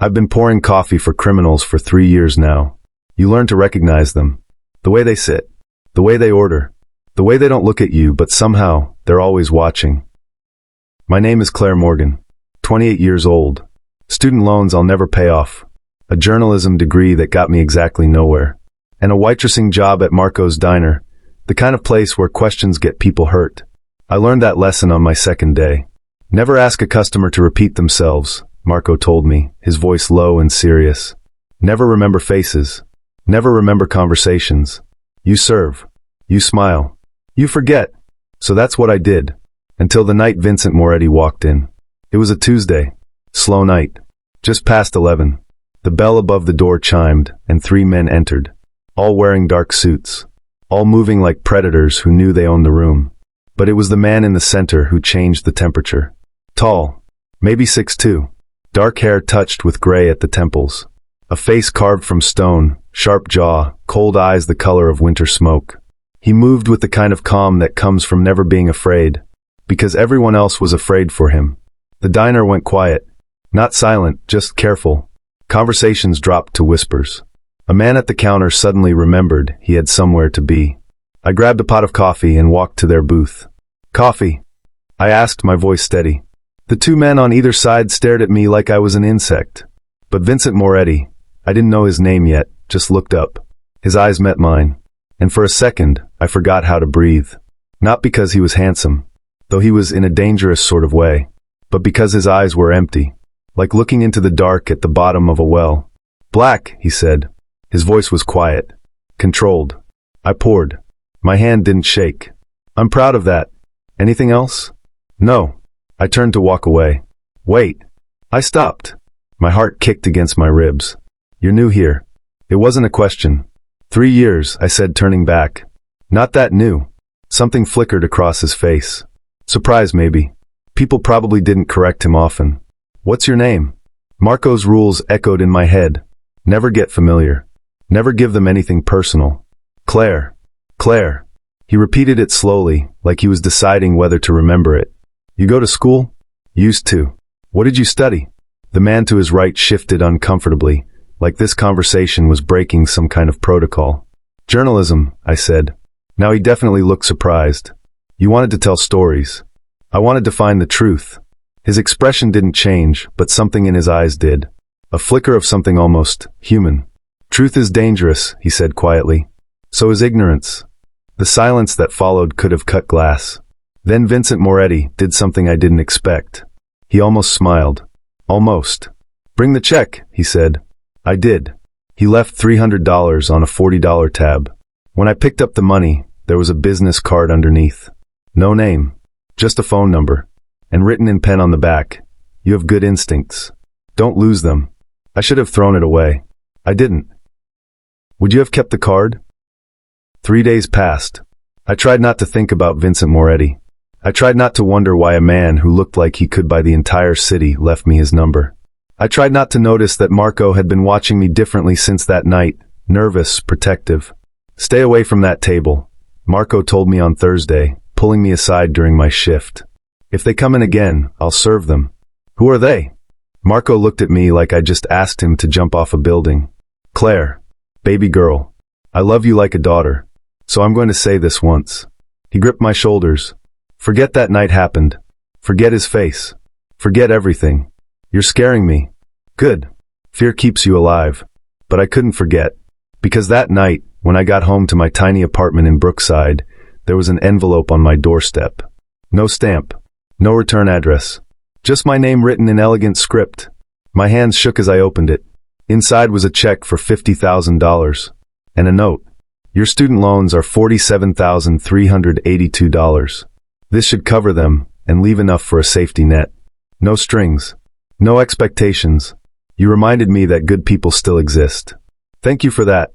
I've been pouring coffee for criminals for 3 years now. You learn to recognize them. The way they sit. The way they order. The way they don't look at you, but somehow, they're always watching. My name is Claire Morgan. 28 years old. Student loans I'll never pay off. A journalism degree that got me exactly nowhere. And a waitressing job at Marco's Diner. The kind of place where questions get people hurt. I learned that lesson on my second day. Never ask a customer to repeat themselves, Marco told me, his voice low and serious. Never remember faces. Never remember conversations. You serve. You smile. You forget. So that's what I did. Until the night Vincent Moretti walked in. It was a Tuesday. Slow night. Just past 11. The bell above the door chimed, and 3 men entered. All wearing dark suits. All moving like predators who knew they owned the room. But it was the man in the center who changed the temperature. Tall. Maybe 6'2". Dark hair touched with gray at the temples. A face carved from stone, sharp jaw, cold eyes the color of winter smoke. He moved with the kind of calm that comes from never being afraid. Because everyone else was afraid for him. The diner went quiet. Not silent, just careful. Conversations dropped to whispers. A man at the counter suddenly remembered he had somewhere to be. I grabbed a pot of coffee and walked to their booth. Coffee? I asked, my voice steady. The 2 men on either side stared at me like I was an insect. But Vincent Moretti, I didn't know his name yet, just looked up. His eyes met mine. And for a second, I forgot how to breathe. Not because he was handsome, though he was in a dangerous sort of way, but because his eyes were empty, like looking into the dark at the bottom of a well. Black, he said. His voice was quiet, controlled. I poured. My hand didn't shake. I'm proud of that. Anything else? No. I turned to walk away. Wait. I stopped. My heart kicked against my ribs. You're new here. It wasn't a question. 3 years, I said, turning back. Not that new. Something flickered across his face. Surprise, maybe. People probably didn't correct him often. What's your name? Marco's rules echoed in my head. Never get familiar. Never give them anything personal. Claire. Claire. He repeated it slowly, like he was deciding whether to remember it. You go to school? Used to. What did you study? The man to his right shifted uncomfortably, like this conversation was breaking some kind of protocol. Journalism, I said. Now he definitely looked surprised. You wanted to tell stories. I wanted to find the truth. His expression didn't change, but something in his eyes did. A flicker of something almost human. Truth is dangerous, he said quietly. So is ignorance. The silence that followed could have cut glass. Then Vincent Moretti did something I didn't expect. He almost smiled. Almost. Bring the check, he said. I did. He left $300 on a $40 tab. When I picked up the money, there was a business card underneath. No name. Just a phone number. And written in pen on the back, you have good instincts. Don't lose them. I should have thrown it away. I didn't. Would you have kept the card? 3 days passed. I tried not to think about Vincent Moretti. I tried not to wonder why a man who looked like he could buy the entire city left me his number. I tried not to notice that Marco had been watching me differently since that night, nervous, protective. Stay away from that table, Marco told me on Thursday, pulling me aside during my shift. If they come in again, I'll serve them. Who are they? Marco looked at me like I just asked him to jump off a building. Claire. Baby girl. I love you like a daughter. So I'm going to say this once. He gripped my shoulders. Forget that night happened. Forget his face. Forget everything. You're scaring me. Good. Fear keeps you alive. But I couldn't forget. Because that night, when I got home to my tiny apartment in Brookside, there was an envelope on my doorstep. No stamp. No return address. Just my name written in elegant script. My hands shook as I opened it. Inside was a check for $50,000. And a note. Your student loans are $47,382. This should cover them, and leave enough for a safety net. No strings. No expectations. You reminded me that good people still exist. Thank you for that.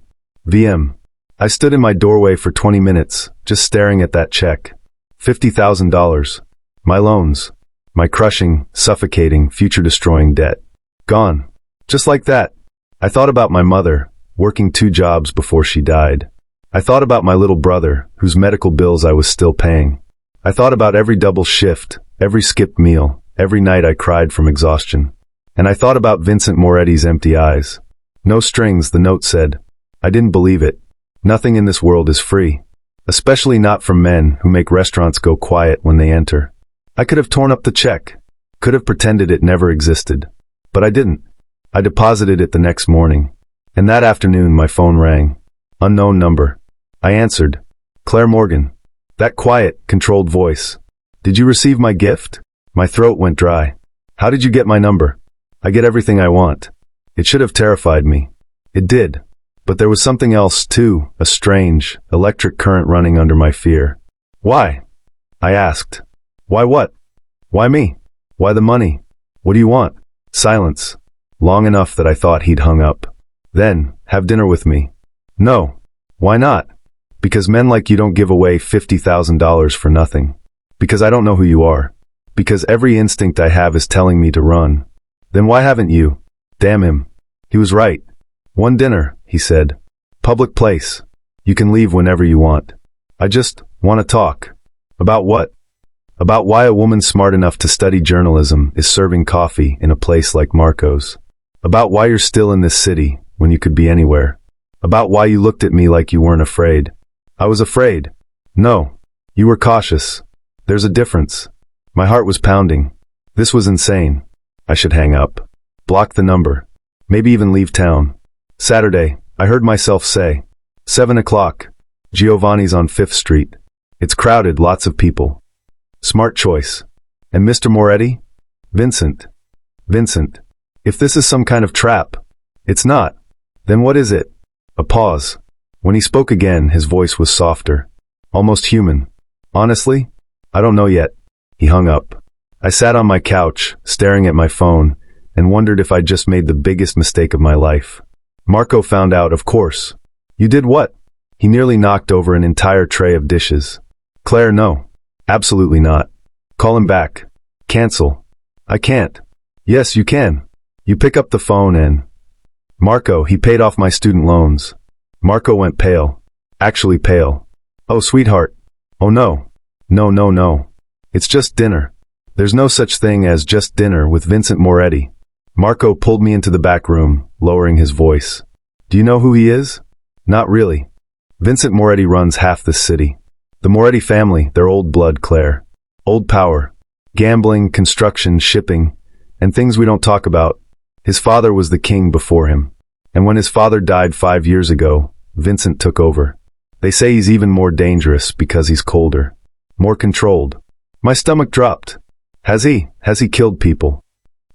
VM. I stood in my doorway for 20 minutes, just staring at that check. $50,000. My loans. My crushing, suffocating, future-destroying debt. Gone. Just like that. I thought about my mother, working 2 jobs before she died. I thought about my little brother, whose medical bills I was still paying. I thought about every double shift, every skipped meal, every night I cried from exhaustion. And I thought about Vincent Moretti's empty eyes. No strings, the note said. I didn't believe it. Nothing in this world is free. Especially not from men who make restaurants go quiet when they enter. I could have torn up the check. Could have pretended it never existed. But I didn't. I deposited it the next morning. And that afternoon my phone rang. Unknown number. I answered. Claire Morgan. That quiet, controlled voice. Did you receive my gift? My throat went dry. How did you get my number? I get everything I want. It should have terrified me. It did. But there was something else too, a strange, electric current running under my fear. Why? I asked. Why what? Why me? Why the money? What do you want? Silence. Long enough that I thought he'd hung up. Then, have dinner with me. No. Why not? Because men like you don't give away $50,000 for nothing. Because I don't know who you are. Because every instinct I have is telling me to run. Then why haven't you? Damn him. He was right. One dinner, he said. Public place. You can leave whenever you want. I just want to talk. About what? About why a woman smart enough to study journalism is serving coffee in a place like Marco's. About why you're still in this city when you could be anywhere. About why you looked at me like you weren't afraid. I was afraid. No. You were cautious. There's a difference. My heart was pounding. This was insane. I should hang up. Block the number. Maybe even leave town. Saturday, I heard myself say. 7 o'clock. Giovanni's on 5th Street. It's crowded, lots of people. Smart choice. And Mr. Moretti? Vincent. Vincent. If this is some kind of trap. It's not. Then what is it? A pause. When he spoke again, his voice was softer. Almost human. Honestly? I don't know yet. He hung up. I sat on my couch, staring at my phone, and wondered if I'd just made the biggest mistake of my life. Marco found out, of course. You did what? He nearly knocked over an entire tray of dishes. Claire, no. Absolutely not. Call him back. Cancel. I can't. Yes, you can. You pick up the phone and... Marco, he paid off my student loans. Marco went pale. Actually pale. Oh, sweetheart. Oh no. No, no, no. It's just dinner. There's no such thing as just dinner with Vincent Moretti. Marco pulled me into the back room, lowering his voice. Do you know who he is? Not really. Vincent Moretti runs half this city. The Moretti family, they're old blood, Claire. Old power. Gambling, construction, shipping, and things we don't talk about. His father was the king before him. And when his father died 5 years ago, Vincent took over. They say he's even more dangerous because he's colder. More controlled. My stomach dropped. Has he killed people?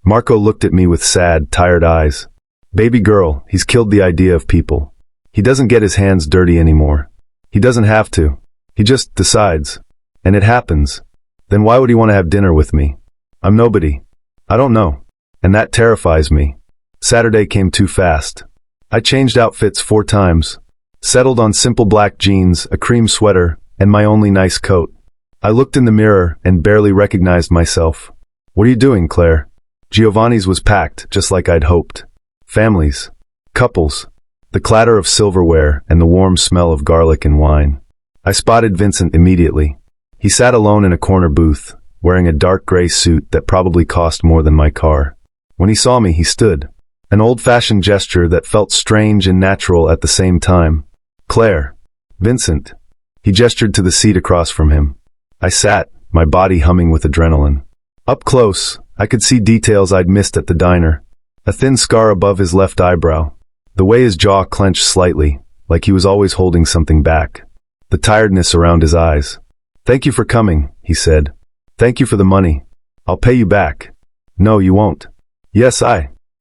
Marco looked at me with sad, tired eyes. Baby girl, he's killed the idea of people. He doesn't get his hands dirty anymore. He doesn't have to. He just decides. And it happens. Then why would he want to have dinner with me? I'm nobody. I don't know. And that terrifies me. Saturday came too fast. I changed outfits 4 times. Settled on simple black jeans, a cream sweater, and my only nice coat. I looked in the mirror and barely recognized myself. What are you doing, Claire? Giovanni's was packed, just like I'd hoped. Families. Couples. The clatter of silverware and the warm smell of garlic and wine. I spotted Vincent immediately. He sat alone in a corner booth, wearing a dark gray suit that probably cost more than my car. When he saw me, he stood. An old-fashioned gesture that felt strange and natural at the same time. Claire. Vincent. He gestured to the seat across from him. I sat, my body humming with adrenaline. Up close, I could see details I'd missed at the diner. A thin scar above his left eyebrow. The way his jaw clenched slightly, like he was always holding something back. The tiredness around his eyes. Thank you for coming, he said. Thank you for the money. I'll pay you back. No, you won't. Yes,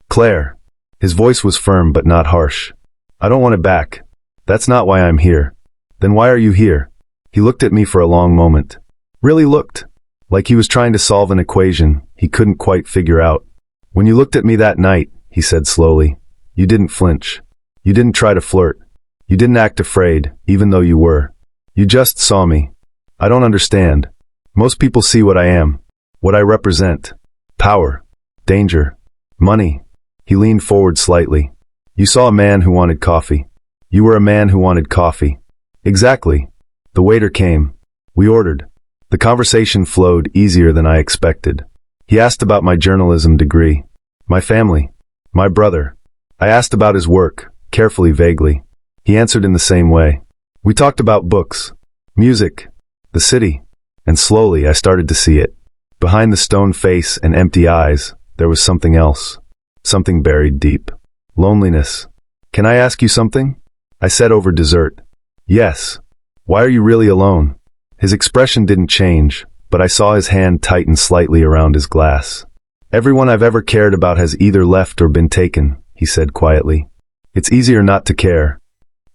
Claire. His voice was firm but not harsh. I don't want it back. That's not why I'm here. Then why are you here? He looked at me for a long moment. Really looked. Like he was trying to solve an equation he couldn't quite figure out. When you looked at me that night, he said slowly, you didn't flinch. You didn't try to flirt. You didn't act afraid, even though you were. You just saw me. I don't understand. Most people see what I am. What I represent. Power. Danger. Money. He leaned forward slightly. You saw a man who wanted coffee. You were a man who wanted coffee. Exactly. The waiter came. We ordered. The conversation flowed easier than I expected. He asked about my journalism degree. My family. My brother. I asked about his work, carefully, vaguely. He answered in the same way. We talked about books, music, the city, and slowly I started to see it. Behind the stone face and empty eyes, there was something else. Something buried deep. Loneliness. Can I ask you something? I said over dessert. Yes. Why are you really alone? His expression didn't change, but I saw his hand tighten slightly around his glass. Everyone I've ever cared about has either left or been taken, he said quietly. It's easier not to care.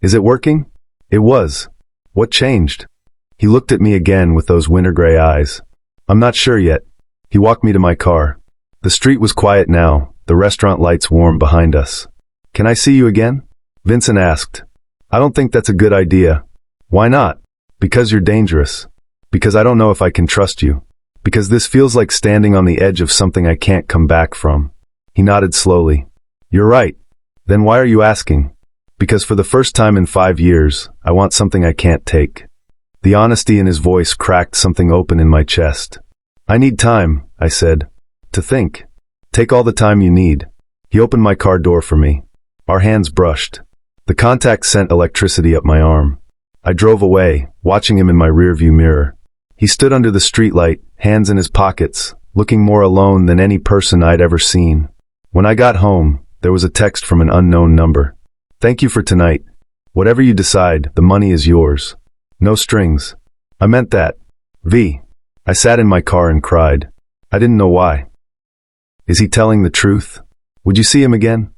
Is it working? It was. What changed? He looked at me again with those winter gray eyes. I'm not sure yet. He walked me to my car. The street was quiet now, the restaurant lights warm behind us. Can I see you again? Vincent asked. I don't think that's a good idea. Why not? Because you're dangerous. Because I don't know if I can trust you. Because this feels like standing on the edge of something I can't come back from. He nodded slowly. You're right. Then why are you asking? Because for the first time in 5 years, I want something I can't take. The honesty in his voice cracked something open in my chest. I need time, I said. To think. Take all the time you need. He opened my car door for me. Our hands brushed. The contact sent electricity up my arm. I drove away, watching him in my rearview mirror. He stood under the streetlight, hands in his pockets, looking more alone than any person I'd ever seen. When I got home, there was a text from an unknown number. Thank you for tonight. Whatever you decide, the money is yours. No strings. I meant that. V. I sat in my car and cried. I didn't know why. Is he telling the truth? Would you see him again?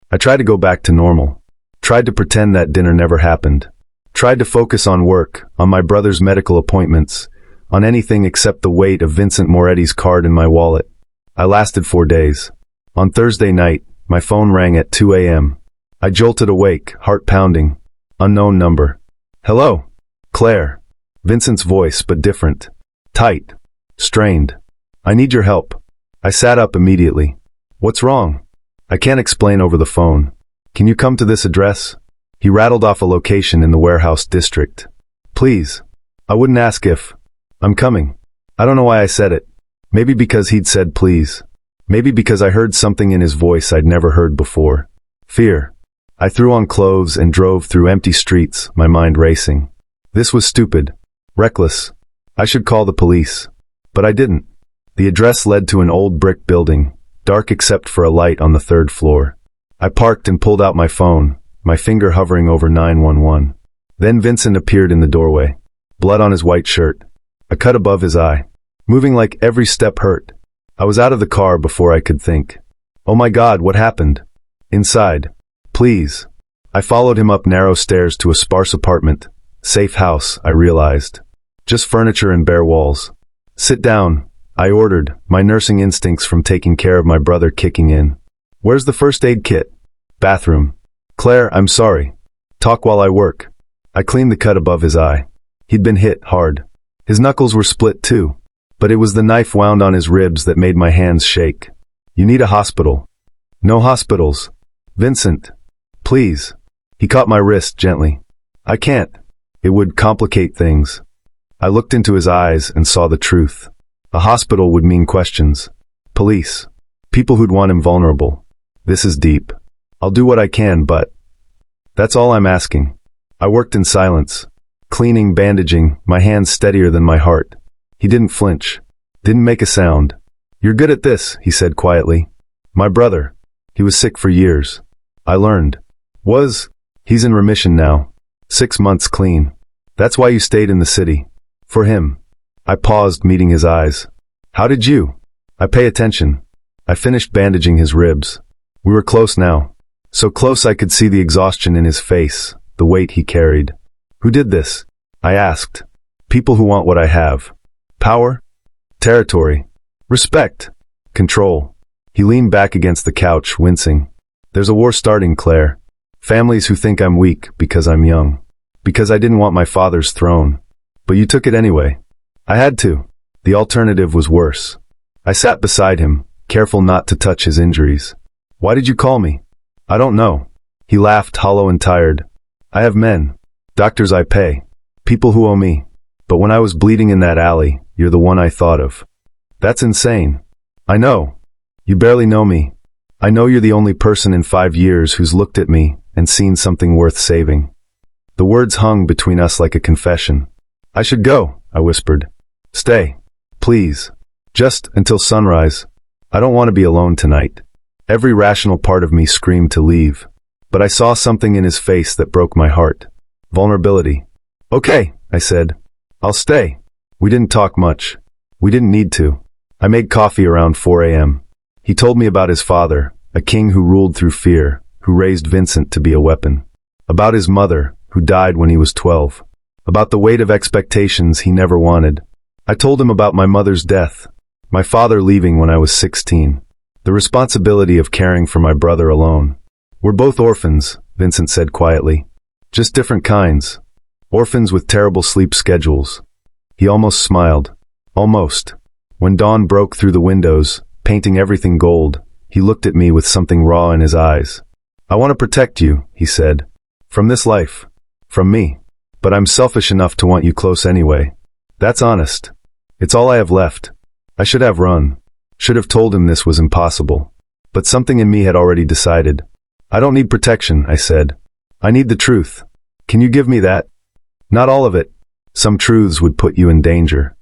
I tried to go back to normal. Tried to pretend that dinner never happened. Tried to focus on work, on my brother's medical appointments, on anything except the weight of Vincent Moretti's card in my wallet. I lasted 4 days. On Thursday night, my phone rang at 2 a.m. I jolted awake, heart pounding. Unknown number. Hello? Claire. Vincent's voice, but different. Tight. Strained. I need your help. I sat up immediately. What's wrong? I can't explain over the phone. Can you come to this address? He rattled off a location in the warehouse district. Please. I wouldn't ask if. I'm coming. I don't know why I said it. Maybe because he'd said please. Maybe because I heard something in his voice I'd never heard before. Fear. I threw on clothes and drove through empty streets, my mind racing. This was stupid. Reckless. I should call the police. But I didn't. The address led to an old brick building, dark except for a light on the 3rd floor. I parked and pulled out my phone, my finger hovering over 911. Then Vincent appeared in the doorway. Blood on his white shirt. A cut above his eye. Moving like every step hurt. I was out of the car before I could think. Oh my God, what happened? Inside. Please. I followed him up narrow stairs to a sparse apartment. Safe house, I realized. Just furniture and bare walls. Sit down, I ordered, my nursing instincts from taking care of my brother kicking in. Where's the first aid kit? Bathroom. Claire, I'm sorry. Talk while I work. I cleaned the cut above his eye. He'd been hit hard. His knuckles were split too. But it was the knife wound on his ribs that made my hands shake. You need a hospital. No hospitals. Vincent. Please. He caught my wrist gently. I can't. It would complicate things. I looked into his eyes and saw the truth. A hospital would mean questions. Police. People who'd want him vulnerable. This is deep. I'll do what I can, but that's all I'm asking. I worked in silence. Cleaning, bandaging, my hands steadier than my heart. He didn't flinch. Didn't make a sound. You're good at this, he said quietly. My brother. He was sick for years. I learned. He's in remission now. 6 months clean. That's why you stayed in the city. For him. I paused, meeting his eyes. How did you? I pay attention. I finished bandaging his ribs. We were close now. So close I could see the exhaustion in his face, the weight he carried. Who did this? I asked. People who want what I have. Power? Territory. Respect. Control. He leaned back against the couch, wincing. There's a war starting, Claire. Families who think I'm weak because I'm young. Because I didn't want my father's throne. But you took it anyway. I had to. The alternative was worse. I sat beside him, careful not to touch his injuries. Why did you call me? I don't know. He laughed, hollow and tired. I have men. Doctors I pay. People who owe me. But when I was bleeding in that alley, you're the one I thought of. That's insane. I know. You barely know me. I know you're the only person in 5 years who's looked at me and seen something worth saving." The words hung between us like a confession. "I should go," I whispered. "Stay. Please. Just until sunrise. I don't want to be alone tonight." Every rational part of me screamed to leave. But I saw something in his face that broke my heart. Vulnerability. "Okay," I said. "I'll stay." We didn't talk much. We didn't need to. I made coffee around 4 a.m. He told me about his father, a king who ruled through fear, who raised Vincent to be a weapon. About his mother, who died when he was 12. About the weight of expectations he never wanted. I told him about my mother's death, my father leaving when I was 16, the responsibility of caring for my brother alone. "We're both orphans," Vincent said quietly. "Just different kinds. Orphans with terrible sleep schedules." He almost smiled. Almost. When dawn broke through the windows, painting everything gold, he looked at me with something raw in his eyes. "I want to protect you," he said. "From this life. From me. But I'm selfish enough to want you close anyway." That's honest. It's all I have left. I should have run. Should have told him this was impossible. But something in me had already decided. "I don't need protection," I said. "I need the truth. Can you give me that?" "Not all of it. Some truths would put you in danger."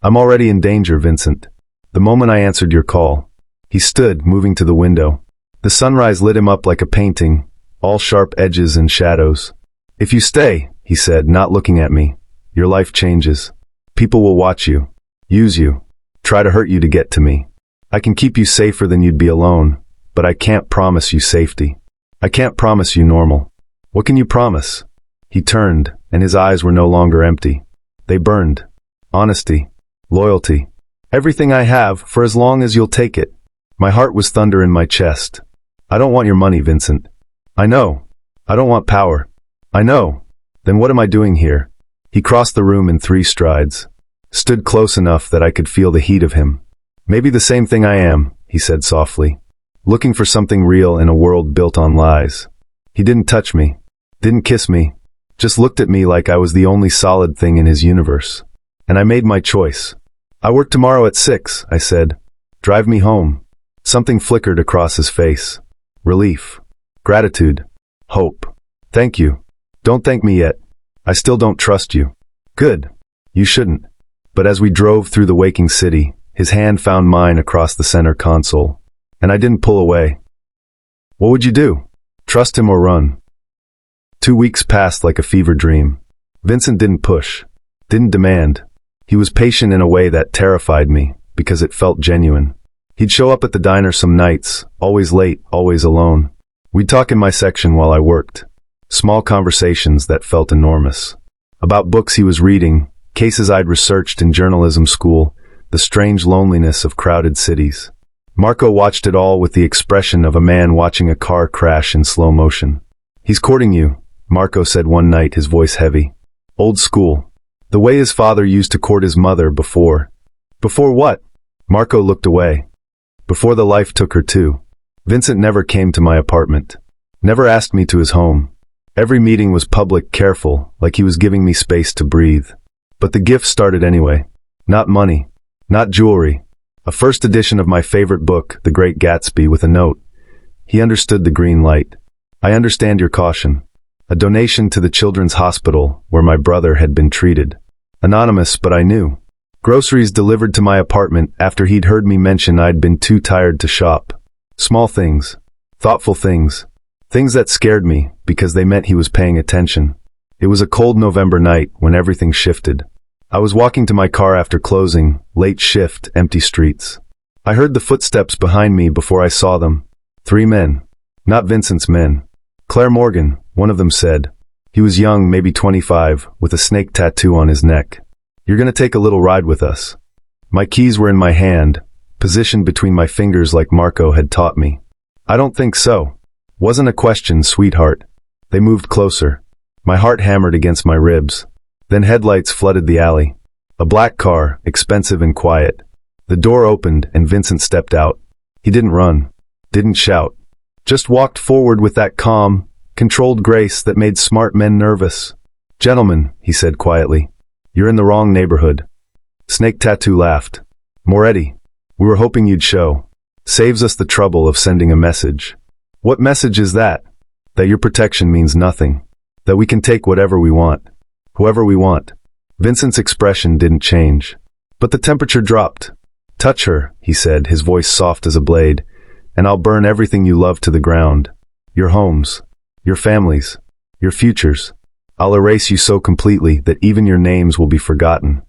"I'm already in danger, Vincent. The moment I answered your call." He stood, moving to the window. The sunrise lit him up like a painting, all sharp edges and shadows. "If you stay," he said, not looking at me, "your life changes. People will watch you, use you, try to hurt you to get to me. I can keep you safer than you'd be alone, but I can't promise you safety. I can't promise you normal." "What can you promise?" He turned, and his eyes were no longer empty. They burned. "Honesty. Loyalty. Everything I have, for as long as you'll take it." My heart was thunder in my chest. "I don't want your money, Vincent." "I know. I don't want power." "I know. Then what am I doing here?" He crossed the room in 3 strides. Stood close enough that I could feel the heat of him. "Maybe the same thing I am," he said softly. "Looking for something real in a world built on lies." He didn't touch me. Didn't kiss me. Just looked at me like I was the only solid thing in his universe. And I made my choice. "I work tomorrow at 6, I said. "Drive me home." Something flickered across his face. Relief. Gratitude. Hope. "Thank you." "Don't thank me yet. I still don't trust you." "Good. You shouldn't." But as we drove through the waking city, his hand found mine across the center console. And I didn't pull away. What would you do? Trust him or run? 2 weeks passed like a fever dream. Vincent didn't push. Didn't demand. He was patient in a way that terrified me, because it felt genuine. He'd show up at the diner some nights, always late, always alone. We'd talk in my section while I worked. Small conversations that felt enormous. About books he was reading, cases I'd researched in journalism school, the strange loneliness of crowded cities. Marco watched it all with the expression of a man watching a car crash in slow motion. "He's courting you," Marco said one night, his voice heavy. "Old school. The way his father used to court his mother before." "Before what?" Marco looked away. "Before the life took her too." Vincent never came to my apartment. Never asked me to his home. Every meeting was public, careful, like he was giving me space to breathe. But the gift started anyway. Not money. Not jewelry. A first edition of my favorite book, The Great Gatsby, with a note. He understood the green light. "I understand your caution." A donation to the children's hospital, where my brother had been treated. Anonymous, but I knew. Groceries delivered to my apartment after he'd heard me mention I'd been too tired to shop. Small things. Thoughtful things. Things that scared me, because they meant he was paying attention. It was a cold November night when everything shifted. I was walking to my car after closing, late shift, empty streets. I heard the footsteps behind me before I saw them. 3 men. Not Vincent's men. Claire Morgan, one of them said. He was young, maybe 25, with a snake tattoo on his neck. "You're gonna take a little ride with us." My keys were in my hand, positioned between my fingers like Marco had taught me. "I don't think so." Wasn't a question, sweetheart. They moved closer. My heart hammered against my ribs. Then headlights flooded the alley. A black car, expensive and quiet. The door opened and Vincent stepped out. He didn't run. Didn't shout. Just walked forward with that calm, controlled grace that made smart men nervous. "Gentlemen," he said quietly, "you're in the wrong neighborhood." Snake Tattoo laughed. "Moretti, we were hoping you'd show." Saves us the trouble of sending a message. What message is that? That your protection means nothing. That we can take whatever we want. Whoever we want. Vincent's expression didn't change. But the temperature dropped. Touch her, he said, his voice soft as a blade, and I'll burn everything you love to the ground. Your homes. Your families. Your futures. I'll erase you so completely that even your names will be forgotten.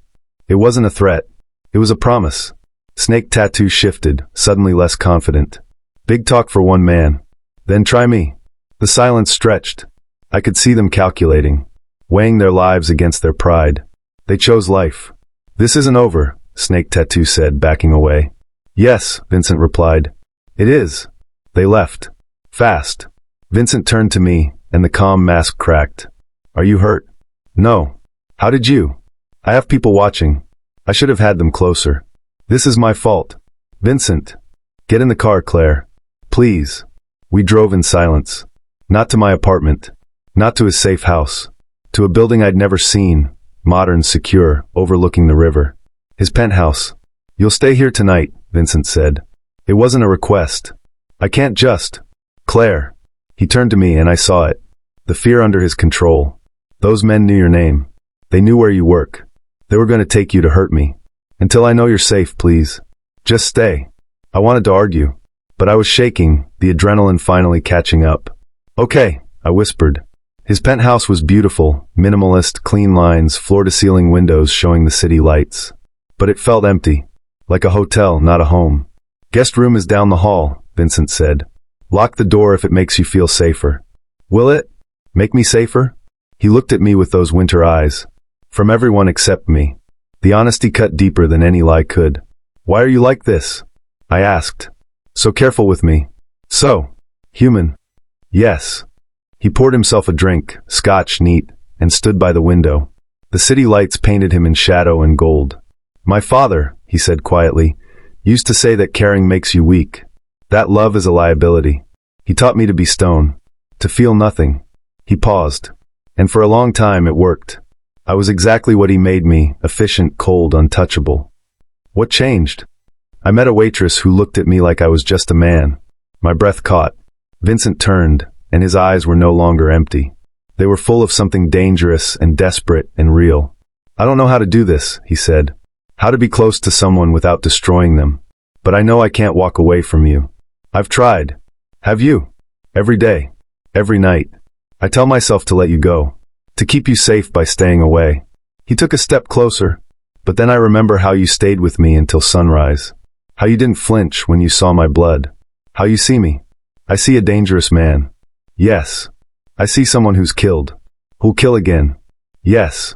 It wasn't a threat. It was a promise. Snake Tattoo shifted, suddenly less confident. Big talk for one man. Then try me. The silence stretched. I could see them calculating, weighing their lives against their pride. They chose life. This isn't over, Snake Tattoo said, backing away. Yes, Vincent replied. It is. They left. Fast. Vincent turned to me, and the calm mask cracked. Are you hurt? No. How did you? I have people watching. I should have had them closer. This is my fault. Vincent. Get in the car, Claire. Please. We drove in silence. Not to my apartment. Not to his safe house. To a building I'd never seen, modern, secure, overlooking the river. His penthouse. You'll stay here tonight, Vincent said. It wasn't a request. I can't just. Claire. He turned to me and I saw it. The fear under his control. Those men knew your name. They knew where you work. They were going to take you to hurt me. Until I know you're safe, please. Just stay. I wanted to argue, but I was shaking, the adrenaline finally catching up. Okay, I whispered. His penthouse was beautiful, minimalist, clean lines, floor-to-ceiling windows showing the city lights. But it felt empty. Like a hotel, not a home. Guest room is down the hall, Vincent said. Lock the door if it makes you feel safer. Will it? Make me safer? He looked at me with those winter eyes. From everyone except me. The honesty cut deeper than any lie could. Why are you like this? I asked. So careful with me. So. Human. Yes. He poured himself a drink, scotch neat, and stood by the window. The city lights painted him in shadow and gold. My father, he said quietly, used to say that caring makes you weak. That love is a liability. He taught me to be stone. To feel nothing. He paused. And for a long time it worked. I was exactly what he made me, efficient, cold, untouchable. What changed? I met a waitress who looked at me like I was just a man. My breath caught. Vincent turned, and his eyes were no longer empty. They were full of something dangerous and desperate and real. I don't know how to do this, he said. How to be close to someone without destroying them. But I know I can't walk away from you. I've tried. Have you? Every day. Every night. I tell myself to let you go. To keep you safe by staying away. He took a step closer. But then I remember how you stayed with me until sunrise. How you didn't flinch when you saw my blood. How you see me. I see a dangerous man. Yes. I see someone who's killed. Who'll kill again. Yes.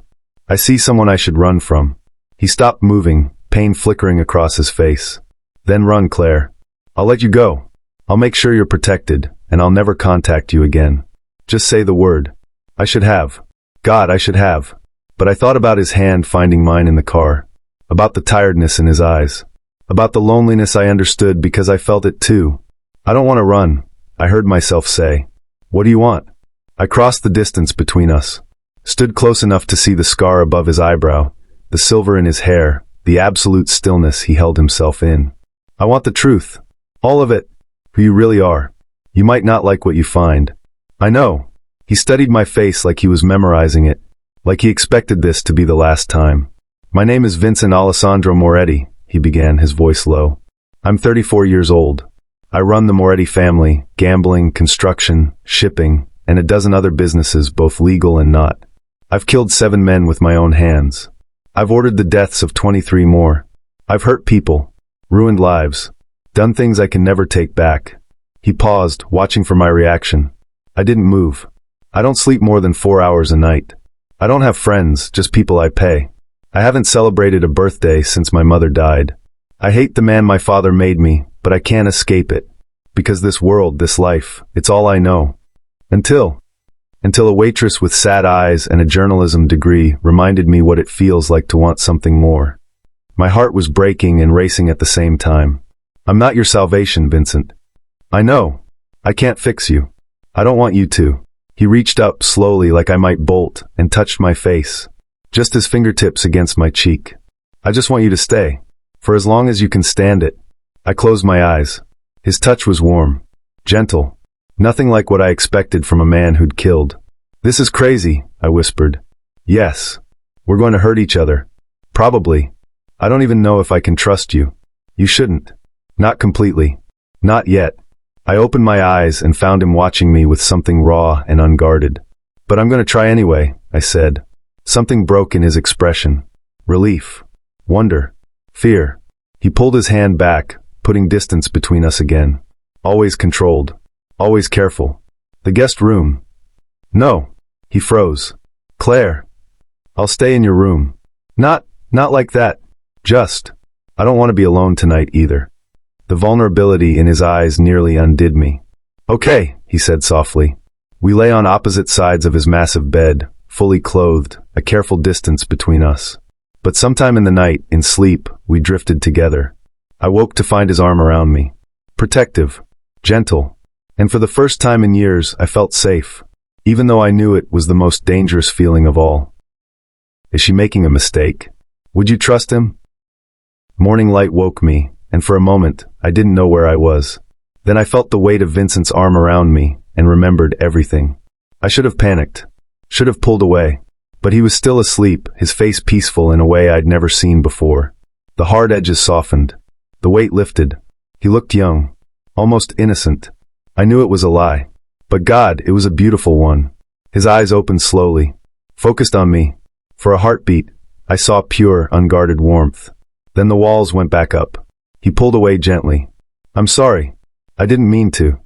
I see someone I should run from. He stopped moving, pain flickering across his face. Then run, Claire. I'll let you go. I'll make sure you're protected, and I'll never contact you again. Just say the word. I should have. God, I should have. But I thought about his hand finding mine in the car. About the tiredness in his eyes. About the loneliness I understood because I felt it too. I don't want to run, I heard myself say. What do you want? I crossed the distance between us. Stood close enough to see the scar above his eyebrow, the silver in his hair, the absolute stillness he held himself in. I want the truth. All of it. Who you really are. You might not like what you find. I know. He studied my face like he was memorizing it. Like he expected this to be the last time. My name is Vincent Alessandro Moretti, he began, his voice low. I'm 34 years old. I run the Moretti family, gambling, construction, shipping, and a dozen other businesses, both legal and not. I've killed 7 men with my own hands. I've ordered the deaths of 23 more. I've hurt people, ruined lives, done things I can never take back. He paused, watching for my reaction. I didn't move. I don't sleep more than 4 hours a night. I don't have friends, just people I pay. I haven't celebrated a birthday since my mother died. I hate the man my father made me, but I can't escape it. Because this world, this life, it's all I know. Until a waitress with sad eyes and a journalism degree reminded me what it feels like to want something more. My heart was breaking and racing at the same time. I'm not your salvation, Vincent. I know. I can't fix you. I don't want you to. He reached up slowly like I might bolt and touched my face. Just his fingertips against my cheek. I just want you to stay. For as long as you can stand it. I closed my eyes. His touch was warm, gentle, nothing like what I expected from a man who'd killed. "This is crazy," I whispered. "Yes. We're going to hurt each other. Probably. I don't even know if I can trust you." "You shouldn't." "Not completely. Not yet." I opened my eyes and found him watching me with something raw and unguarded. "But I'm going to try anyway," I said. Something broke in his expression. Relief. Wonder. Fear. He pulled his hand back, putting distance between us again. Always controlled. Always careful. "The guest room." "No." He froze. "Claire. I'll stay in your room." Not like that. Just. I don't want to be alone tonight either." The vulnerability in his eyes nearly undid me. "Okay," he said softly. We lay on opposite sides of his massive bed, fully clothed, a careful distance between us. But sometime in the night, in sleep, we drifted together. I woke to find his arm around me. Protective. Gentle. And for the first time in years, I felt safe, even though I knew it was the most dangerous feeling of all. Is she making a mistake? Would you trust him? Morning light woke me, and for a moment, I didn't know where I was. Then I felt the weight of Vincent's arm around me, and remembered everything. I should have panicked. Should have pulled away. But he was still asleep, his face peaceful in a way I'd never seen before. The hard edges softened. The weight lifted. He looked young. Almost innocent. I knew it was a lie. But God, it was a beautiful one. His eyes opened slowly. Focused on me. For a heartbeat, I saw pure, unguarded warmth. Then the walls went back up. He pulled away gently. "I'm sorry. I didn't mean to."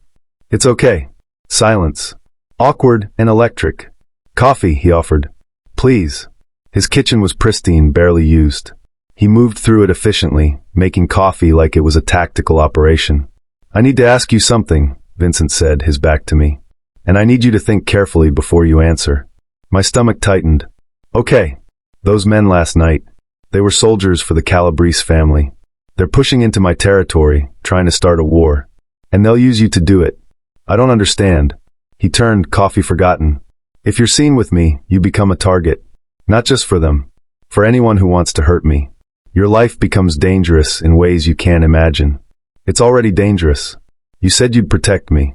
"It's okay." Silence. Awkward and electric. "Coffee," he offered. "Please." His kitchen was pristine, barely used. He moved through it efficiently, making coffee like it was a tactical operation. "I need to ask you something," Vincent said, his back to me. "And I need you to think carefully before you answer." My stomach tightened. "Okay. Those men last night. They were soldiers for the Calabrese family. They're pushing into my territory, trying to start a war. And they'll use you to do it. I don't understand." He turned, coffee forgotten. "If you're seen with me, you become a target. Not just for them. For anyone who wants to hurt me. Your life becomes dangerous in ways you can't imagine. It's already dangerous. You said you'd protect me.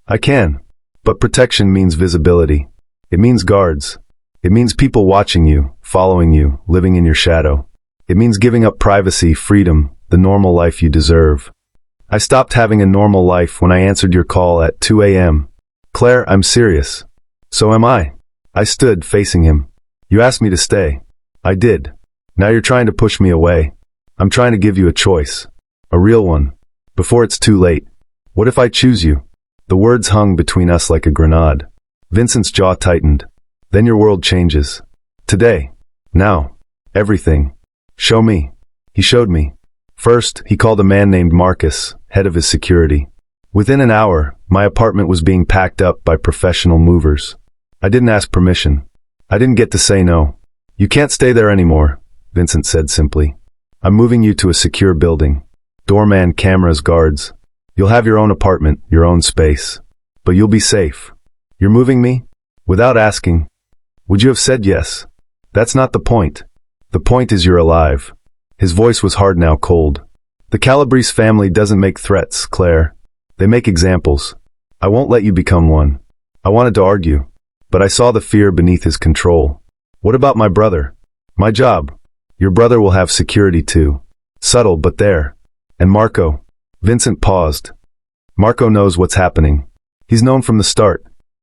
I can. But protection means visibility. It means guards. It means people watching you, following you, living in your shadow. It means giving up privacy, freedom, the normal life you deserve. I stopped having a normal life when I answered your call at 2 a.m. "Claire, I'm serious." "So am I." I stood, facing him. "You asked me to stay." "I did. Now you're trying to push me away." "I'm trying to give you a choice. A real one. Before it's too late. What if I choose you?" The words hung between us like a grenade. Vincent's jaw tightened. "Then your world changes. Today. Now. Everything. Show me." He showed me. First, he called a man named Marcus, head of his security. Within an hour, my apartment was being packed up by professional movers. I didn't ask permission. I didn't get to say no. "You can't stay there anymore," Vincent said simply. "I'm moving you to a secure building. Doorman, cameras, guards. You'll have your own apartment, your own space. But you'll be safe." "You're moving me?" "Without asking." "Would you have said yes?" "That's not the point. The point is you're alive." His voice was hard now, cold. "The Calabrese family doesn't make threats, Claire. They make examples. I won't let you become one." I wanted to argue, but I saw the fear beneath his control. "What about my brother?" "My job." "Your brother will have security too." Subtle, but there. "And Marco?" Vincent paused. "Marco knows what's happening. He's known from the start.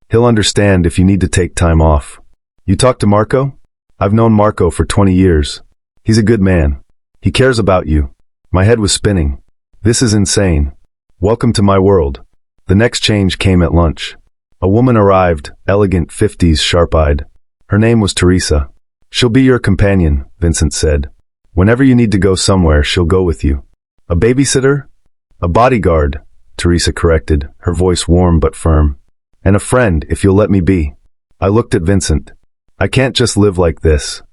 He'll understand if you need to take time off." "You talked to Marco?" "I've known Marco for 20 years. He's a good man. He cares about you." My head was spinning. This is insane. Welcome to my world. The next change came at lunch. A woman arrived, elegant, 50s, sharp-eyed. Her name was Teresa. "She'll be your companion," Vincent said. "Whenever you need to go somewhere, she'll go with you." "A babysitter?" "A bodyguard," Teresa corrected, her voice warm but firm. "And a friend, if you'll let me be." I looked at Vincent. "I can't just live like this."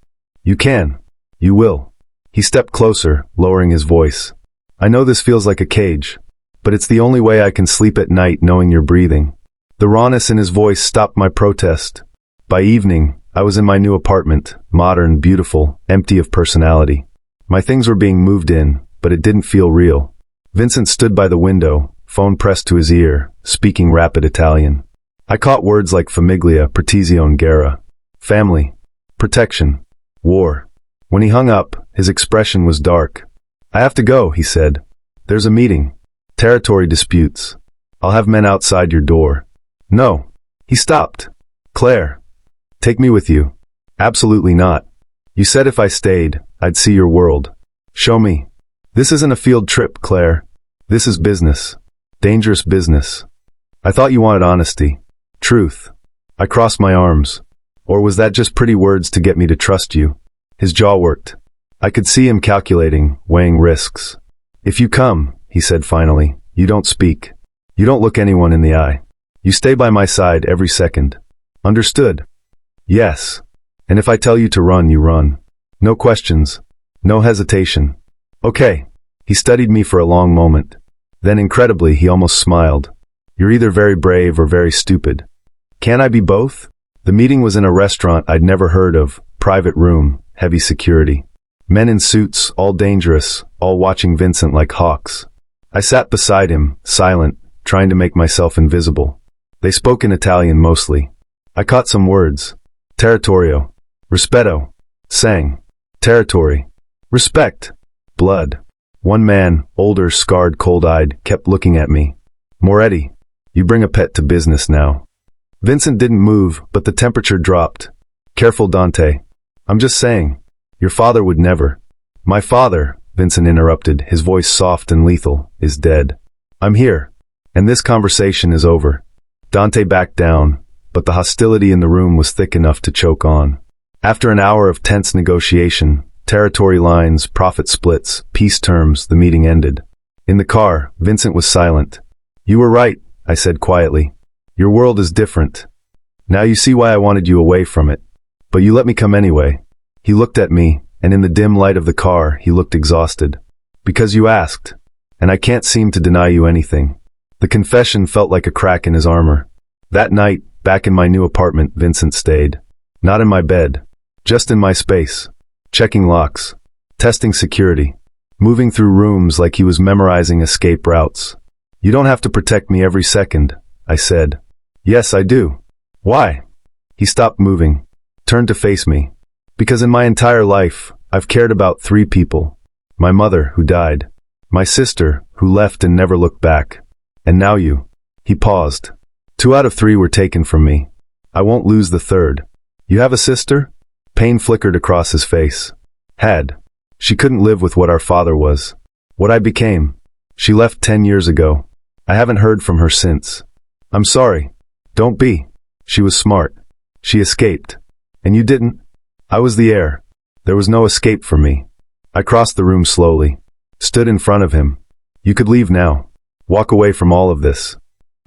"You can. You will." He stepped closer, lowering his voice. "I know this feels like a cage, but it's the only way I can sleep at night knowing you're breathing." The rawness in his voice stopped my protest. By evening, I was in my new apartment, modern, beautiful, empty of personality. My things were being moved in, but it didn't feel real. Vincent stood by the window, phone pressed to his ear, speaking rapid Italian. I caught words like famiglia, protezione, guerra, family, protection, war. When he hung up, his expression was dark. I have to go, he said. There's a meeting. Territory disputes. I'll have men outside your door. No. He stopped. Claire. Take me with you. Absolutely not. You said if I stayed, I'd see your world. Show me. This isn't a field trip, Claire. This is business. Dangerous business. I thought you wanted honesty. Truth. I crossed my arms. Or was that just pretty words to get me to trust you? His jaw worked. I could see him calculating, weighing risks. If you come, he said finally, you don't speak. You don't look anyone in the eye. You stay by my side every second. Understood? Yes. And if I tell you to run, you run. No questions. No hesitation. Okay. He studied me for a long moment. Then incredibly, he almost smiled. You're either very brave or very stupid. Can I be both? The meeting was in a restaurant I'd never heard of, private room, heavy security. Men in suits, all dangerous, all watching Vincent like hawks. I sat beside him, silent, trying to make myself invisible. They spoke in Italian mostly. I caught some words. Territorio. Rispetto. Sang. Territory. Respect. Blood. One man, older, scarred, cold-eyed, kept looking at me. Moretti, you bring a pet to business now. Vincent didn't move, but the temperature dropped. Careful, Dante. I'm just saying. Your father would never. My father, Vincent interrupted, his voice soft and lethal, is dead. I'm here. And this conversation is over. Dante backed down, but the hostility in the room was thick enough to choke on. After an hour of tense negotiation, territory lines, profit splits, peace terms, the meeting ended. In the car, Vincent was silent. You were right, I said quietly. Your world is different. Now you see why I wanted you away from it. But you let me come anyway. He looked at me, and in the dim light of the car, he looked exhausted. Because you asked. And I can't seem to deny you anything. The confession felt like a crack in his armor. That night, back in my new apartment, Vincent stayed. Not in my bed. Just in my space. Checking locks. Testing security. Moving through rooms like he was memorizing escape routes. You don't have to protect me every second, I said. Yes, I do. Why? He stopped moving. Turned to face me. Because in my entire life, I've cared about 3 people. My mother, who died. My sister, who left and never looked back. And now you. He paused. 2 out of 3 were taken from me. I won't lose the 3rd. You have a sister? Pain flickered across his face. Had. She couldn't live with what our father was. What I became. She left 10 years ago. I haven't heard from her since. I'm sorry. Don't be. She was smart. She escaped. And you didn't? I was the heir. There was no escape for me. I crossed the room slowly. Stood in front of him. You could leave now. Walk away from all of this.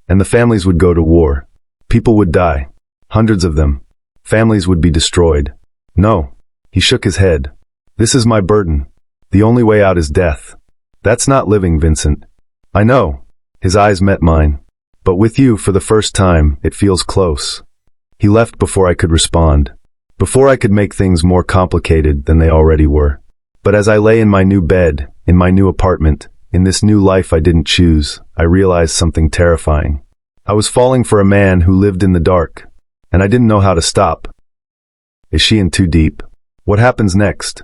And the families would go to war. People would die. Hundreds of them. Families would be destroyed. No. He shook his head. This is my burden. The only way out is death. That's not living, Vincent. I know. His eyes met mine. But with you, for the first time, it feels close. He left before I could respond. Before I could make things more complicated than they already were. But as I lay in my new bed, in my new apartment, in this new life I didn't choose, I realized something terrifying. I was falling for a man who lived in the dark, and I didn't know how to stop. Is she in too deep? What happens next?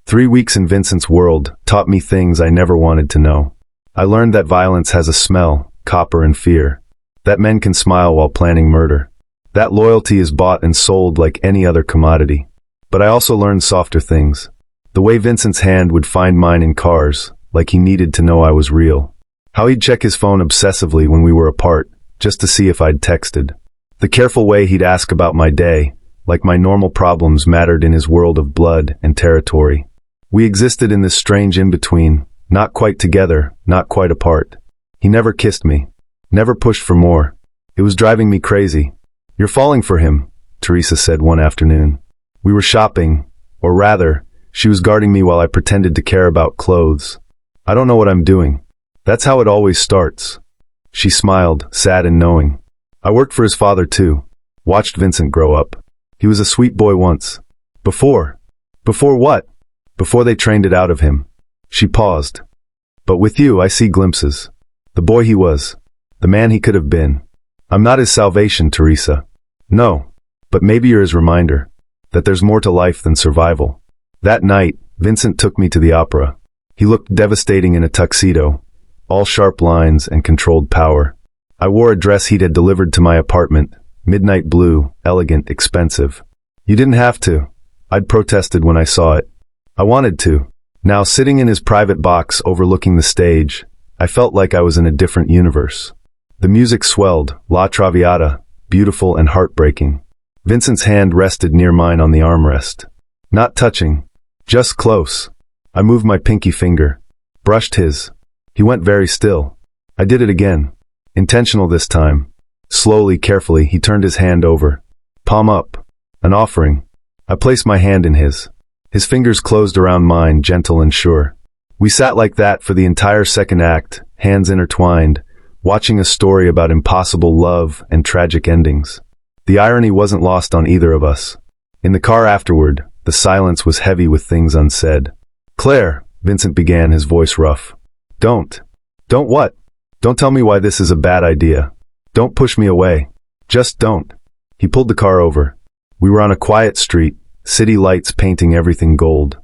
3 weeks in Vincent's world taught me things I never wanted to know. I learned that violence has a smell, copper and fear. That men can smile while planning murder. That loyalty is bought and sold like any other commodity. But I also learned softer things. The way Vincent's hand would find mine in cars, like he needed to know I was real. How he'd check his phone obsessively when we were apart, just to see if I'd texted. The careful way he'd ask about my day, like my normal problems mattered in his world of blood and territory. We existed in this strange in-between, not quite together, not quite apart. He never kissed me. Never pushed for more. It was driving me crazy. You're falling for him, Teresa said one afternoon. We were shopping, or rather, she was guarding me while I pretended to care about clothes. I don't know what I'm doing. That's how it always starts. She smiled, sad and knowing. I worked for his father too. Watched Vincent grow up. He was a sweet boy once. Before what? Before they trained it out of him. She paused. But with you I see glimpses. The boy he was. The man he could have been. I'm not his salvation, Teresa. No. But maybe you're his reminder. That there's more to life than survival. That night, Vincent took me to the opera. He looked devastating in a tuxedo. All sharp lines and controlled power. I wore a dress he'd had delivered to my apartment. Midnight blue, elegant, expensive. You didn't have to. I'd protested when I saw it. I wanted to. Now, sitting in his private box overlooking the stage, I felt like I was in a different universe. The music swelled, La Traviata, beautiful and heartbreaking. Vincent's hand rested near mine on the armrest. Not touching. Just close. I moved my pinky finger. Brushed his. He went very still. I did it again. Intentional this time. Slowly, carefully, he turned his hand over. Palm up. An offering. I placed my hand in his. His fingers closed around mine, gentle and sure. We sat like that for the entire second act, hands intertwined, watching a story about impossible love and tragic endings. The irony wasn't lost on either of us. In the car afterward, the silence was heavy with things unsaid. Claire, Vincent began, his voice rough. Don't what? Don't tell me why this is a bad idea. Don't push me away. Just don't. He pulled the car over. We were on a quiet street, city lights painting everything gold.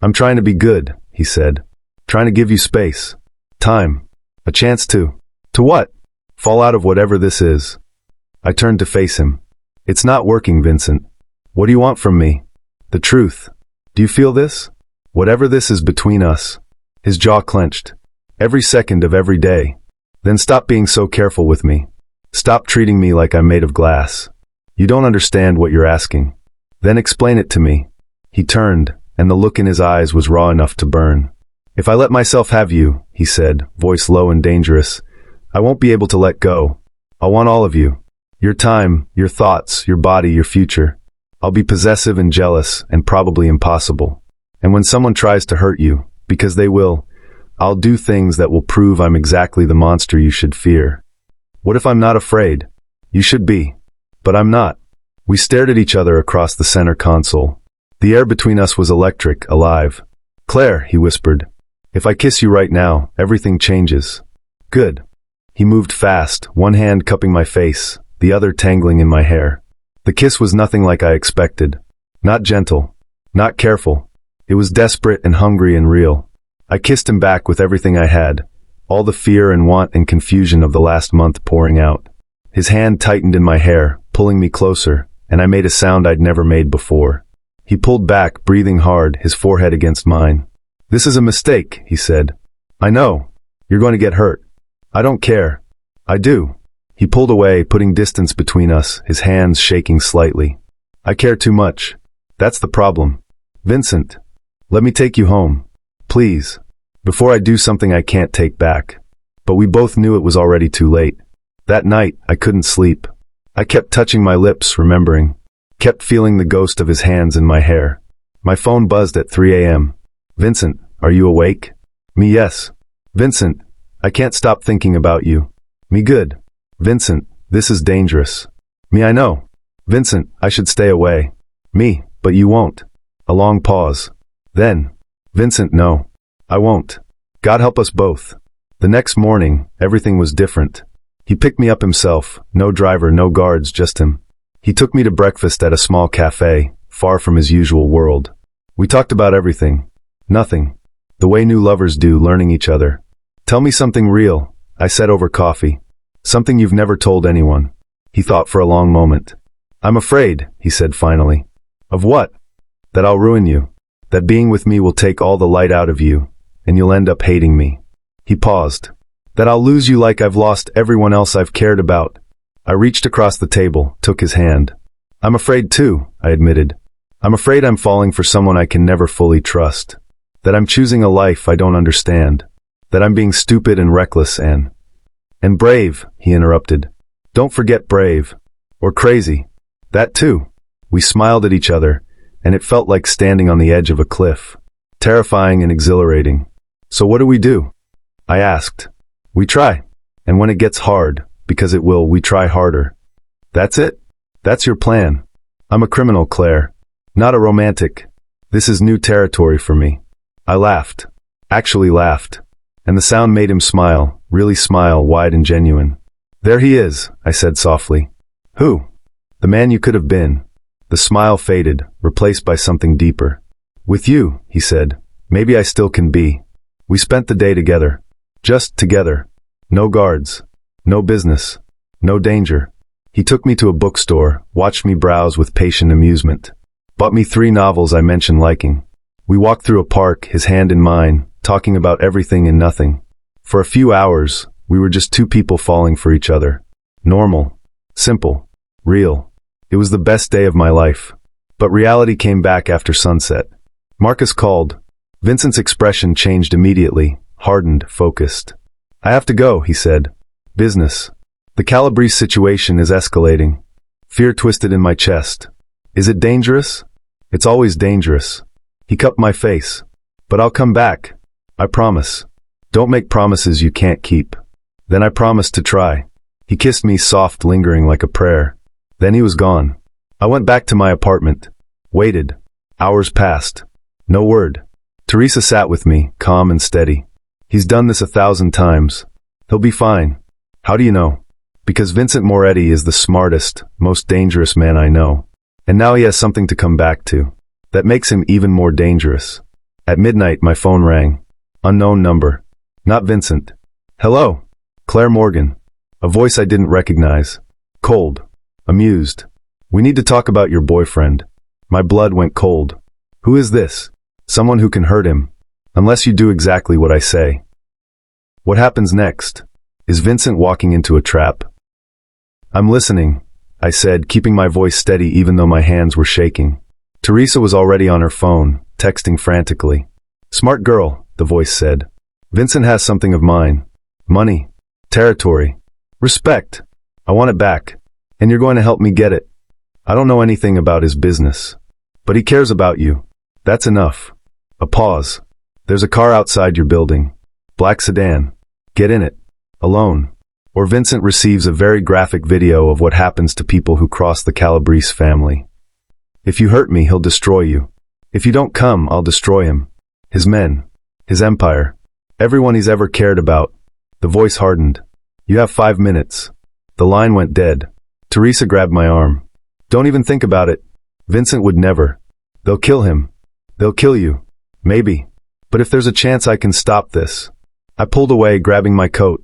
I'm trying to be good, he said. Trying to give you space. Time. A chance to. To what? Fall out of whatever this is. I turned to face him. It's not working, Vincent. What do you want from me? The truth. Do you feel this? Whatever this is between us. His jaw clenched. Every second of every day. Then stop being so careful with me. Stop treating me like I'm made of glass. You don't understand what you're asking. Then explain it to me. He turned, and the look in his eyes was raw enough to burn. If I let myself have you, he said, voice low and dangerous, I won't be able to let go. I'll want all of you. Your time, your thoughts, your body, your future. I'll be possessive and jealous and probably impossible. And when someone tries to hurt you, because they will, I'll do things that will prove I'm exactly the monster you should fear. What if I'm not afraid? You should be. But I'm not. We stared at each other across the center console. The air between us was electric, alive. Claire, he whispered. If I kiss you right now, everything changes. Good. He moved fast, one hand cupping my face, the other tangling in my hair. The kiss was nothing like I expected. Not gentle. Not careful. It was desperate and hungry and real. I kissed him back with everything I had, all the fear and want and confusion of the last month pouring out. His hand tightened in my hair, pulling me closer, and I made a sound I'd never made before. He pulled back, breathing hard, his forehead against mine. This is a mistake, he said. I know. You're going to get hurt. I don't care. I do. He pulled away, putting distance between us, his hands shaking slightly. I care too much. That's the problem. Vincent, let me take you home. Please. Before I do something I can't take back. But we both knew it was already too late. That night, I couldn't sleep. I kept touching my lips, remembering. Kept feeling the ghost of his hands in my hair. My phone buzzed at 3 a.m. Vincent, are you awake? Me, yes. Vincent, I can't stop thinking about you. Me, good. Vincent, this is dangerous. Me, I know. Vincent, I should stay away. Me, but you won't. A long pause. Then, Vincent, no. I won't. God help us both. The next morning, everything was different. He picked me up himself, no driver, no guards, just him. He took me to breakfast at a small cafe, far from his usual world. We talked about everything. Nothing. The way new lovers do, learning each other. Tell me something real, I said over coffee. Something you've never told anyone. He thought for a long moment. I'm afraid, he said finally. Of what? That I'll ruin you. That being with me will take all the light out of you, and you'll end up hating me. He paused. That I'll lose you like I've lost everyone else I've cared about. I reached across the table, took his hand. I'm afraid too, I admitted. I'm afraid I'm falling for someone I can never fully trust. That I'm choosing a life I don't understand. That I'm being stupid and reckless and brave, he interrupted. Don't forget brave. Or crazy. That too. We smiled at each other, and it felt like standing on the edge of a cliff. Terrifying and exhilarating. So what do we do? I asked. We try. And when it gets hard, because it will, we try harder. That's it? That's your plan. I'm a criminal, Claire. Not a romantic. This is new territory for me. I laughed. Actually laughed. And the sound made him smile, really smile wide and genuine. There he is, I said softly. Who? The man you could have been. The smile faded, replaced by something deeper. With you, he said. Maybe I still can be. We spent the day together. Just together. No guards. No business. No danger. He took me to a bookstore, watched me browse with patient amusement. Bought me 3 novels I mentioned liking. We walked through a park, his hand in mine, talking about everything and nothing. For a few hours, we were just 2 people falling for each other. Normal. Simple. Real. It was the best day of my life. But reality came back after sunset. Marcus called. Vincent's expression changed immediately, hardened, focused. I have to go, he said. Business. The Calabrese situation is escalating. Fear twisted in my chest. Is it dangerous? It's always dangerous. He cupped my face. But I'll come back. I promise. Don't make promises you can't keep. Then I promised to try. He kissed me soft, lingering like a prayer. Then he was gone. I went back to my apartment. Waited. Hours passed. No word. Teresa sat with me, calm and steady. He's done this 1,000 times. He'll be fine. How do you know? Because Vincent Moretti is the smartest, most dangerous man I know. And now he has something to come back to. That makes him even more dangerous. At midnight, my phone rang. Unknown number. Not Vincent. Hello. Claire Morgan. A voice I didn't recognize. Cold. Amused. We need to talk about your boyfriend. My blood went cold. Who is this? Someone who can hurt him. Unless you do exactly what I say. What happens next? Is Vincent walking into a trap? I'm listening, I said, keeping my voice steady even though my hands were shaking. Teresa was already on her phone, texting frantically. Smart girl, the voice said. Vincent has something of mine. Money. Territory. Respect. I want it back. And you're going to help me get it. I don't know anything about his business. But he cares about you. That's enough. A pause. There's a car outside your building. Black sedan. Get in it. Alone. Or Vincent receives a very graphic video of what happens to people who cross the Calabrese family. If you hurt me, he'll destroy you. If you don't come, I'll destroy him. His men. His empire. Everyone he's ever cared about. The voice hardened. You have 5 minutes. The line went dead. Teresa grabbed my arm. Don't even think about it. Vincent would never. They'll kill him. They'll kill you. Maybe. But if there's a chance I can stop this. I pulled away, grabbing my coat.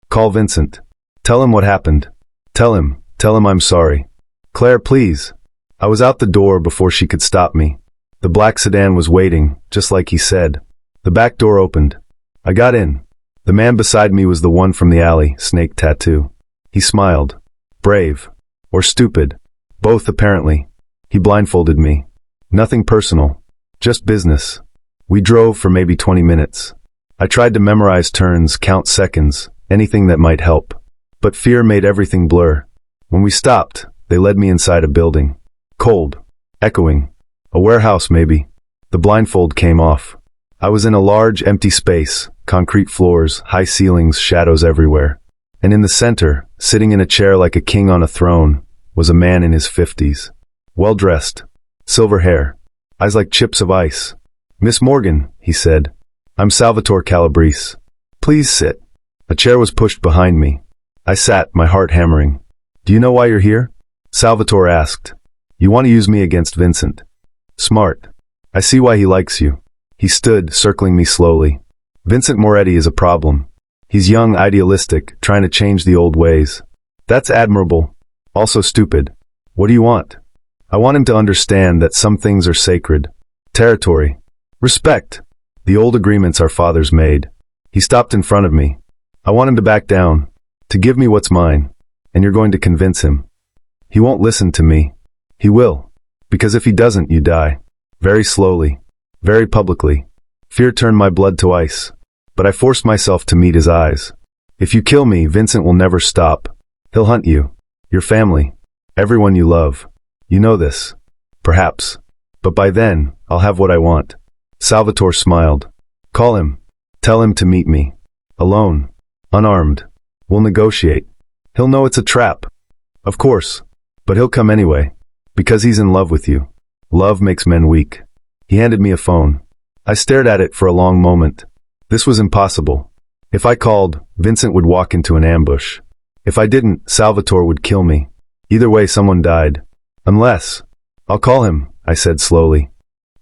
Call Vincent. Tell him what happened. Tell him I'm sorry. Claire, please. I was out the door before she could stop me. The black sedan was waiting, just like he said. The back door opened. I got in. The man beside me was the one from the alley, snake tattoo. He smiled. Brave. Or stupid. Both, apparently. He blindfolded me. Nothing personal. Just business. We drove for maybe 20 minutes. I tried to memorize turns, count seconds, anything that might help. But fear made everything blur. When we stopped, they led me inside a building. Cold. Echoing. A warehouse, maybe. The blindfold came off. I was in a large, empty space, concrete floors, high ceilings, shadows everywhere. And in the center, sitting in a chair like a king on a throne, was a man in his 50s. Well-dressed. Silver hair. Eyes like chips of ice. Miss Morgan, he said. I'm Salvatore Calabrese. Please sit. A chair was pushed behind me. I sat, my heart hammering. Do you know why you're here? Salvatore asked. You want to use me against Vincent. Smart. I see why he likes you. He stood, circling me slowly. Vincent Moretti is a problem. He's young, idealistic, trying to change the old ways. That's admirable. Also stupid. What do you want? I want him to understand that some things are sacred. Territory. Respect. The old agreements our fathers made. He stopped in front of me. I want him to back down. To give me what's mine. And you're going to convince him. He won't listen to me. He will. Because if he doesn't, you die. Very slowly. Very publicly. Fear turned my blood to ice. But I forced myself to meet his eyes. If you kill me, Vincent will never stop. He'll hunt you. Your family. Everyone you love. You know this. Perhaps. But by then, I'll have what I want. Salvatore smiled. Call him. Tell him to meet me. Alone. Unarmed. We'll negotiate. He'll know it's a trap. Of course. But he'll come anyway. Because he's in love with you. Love makes men weak. He handed me a phone. I stared at it for a long moment. This was impossible. If I called, Vincent would walk into an ambush. If I didn't, Salvatore would kill me. Either way, someone died. Unless... I'll call him, I said slowly.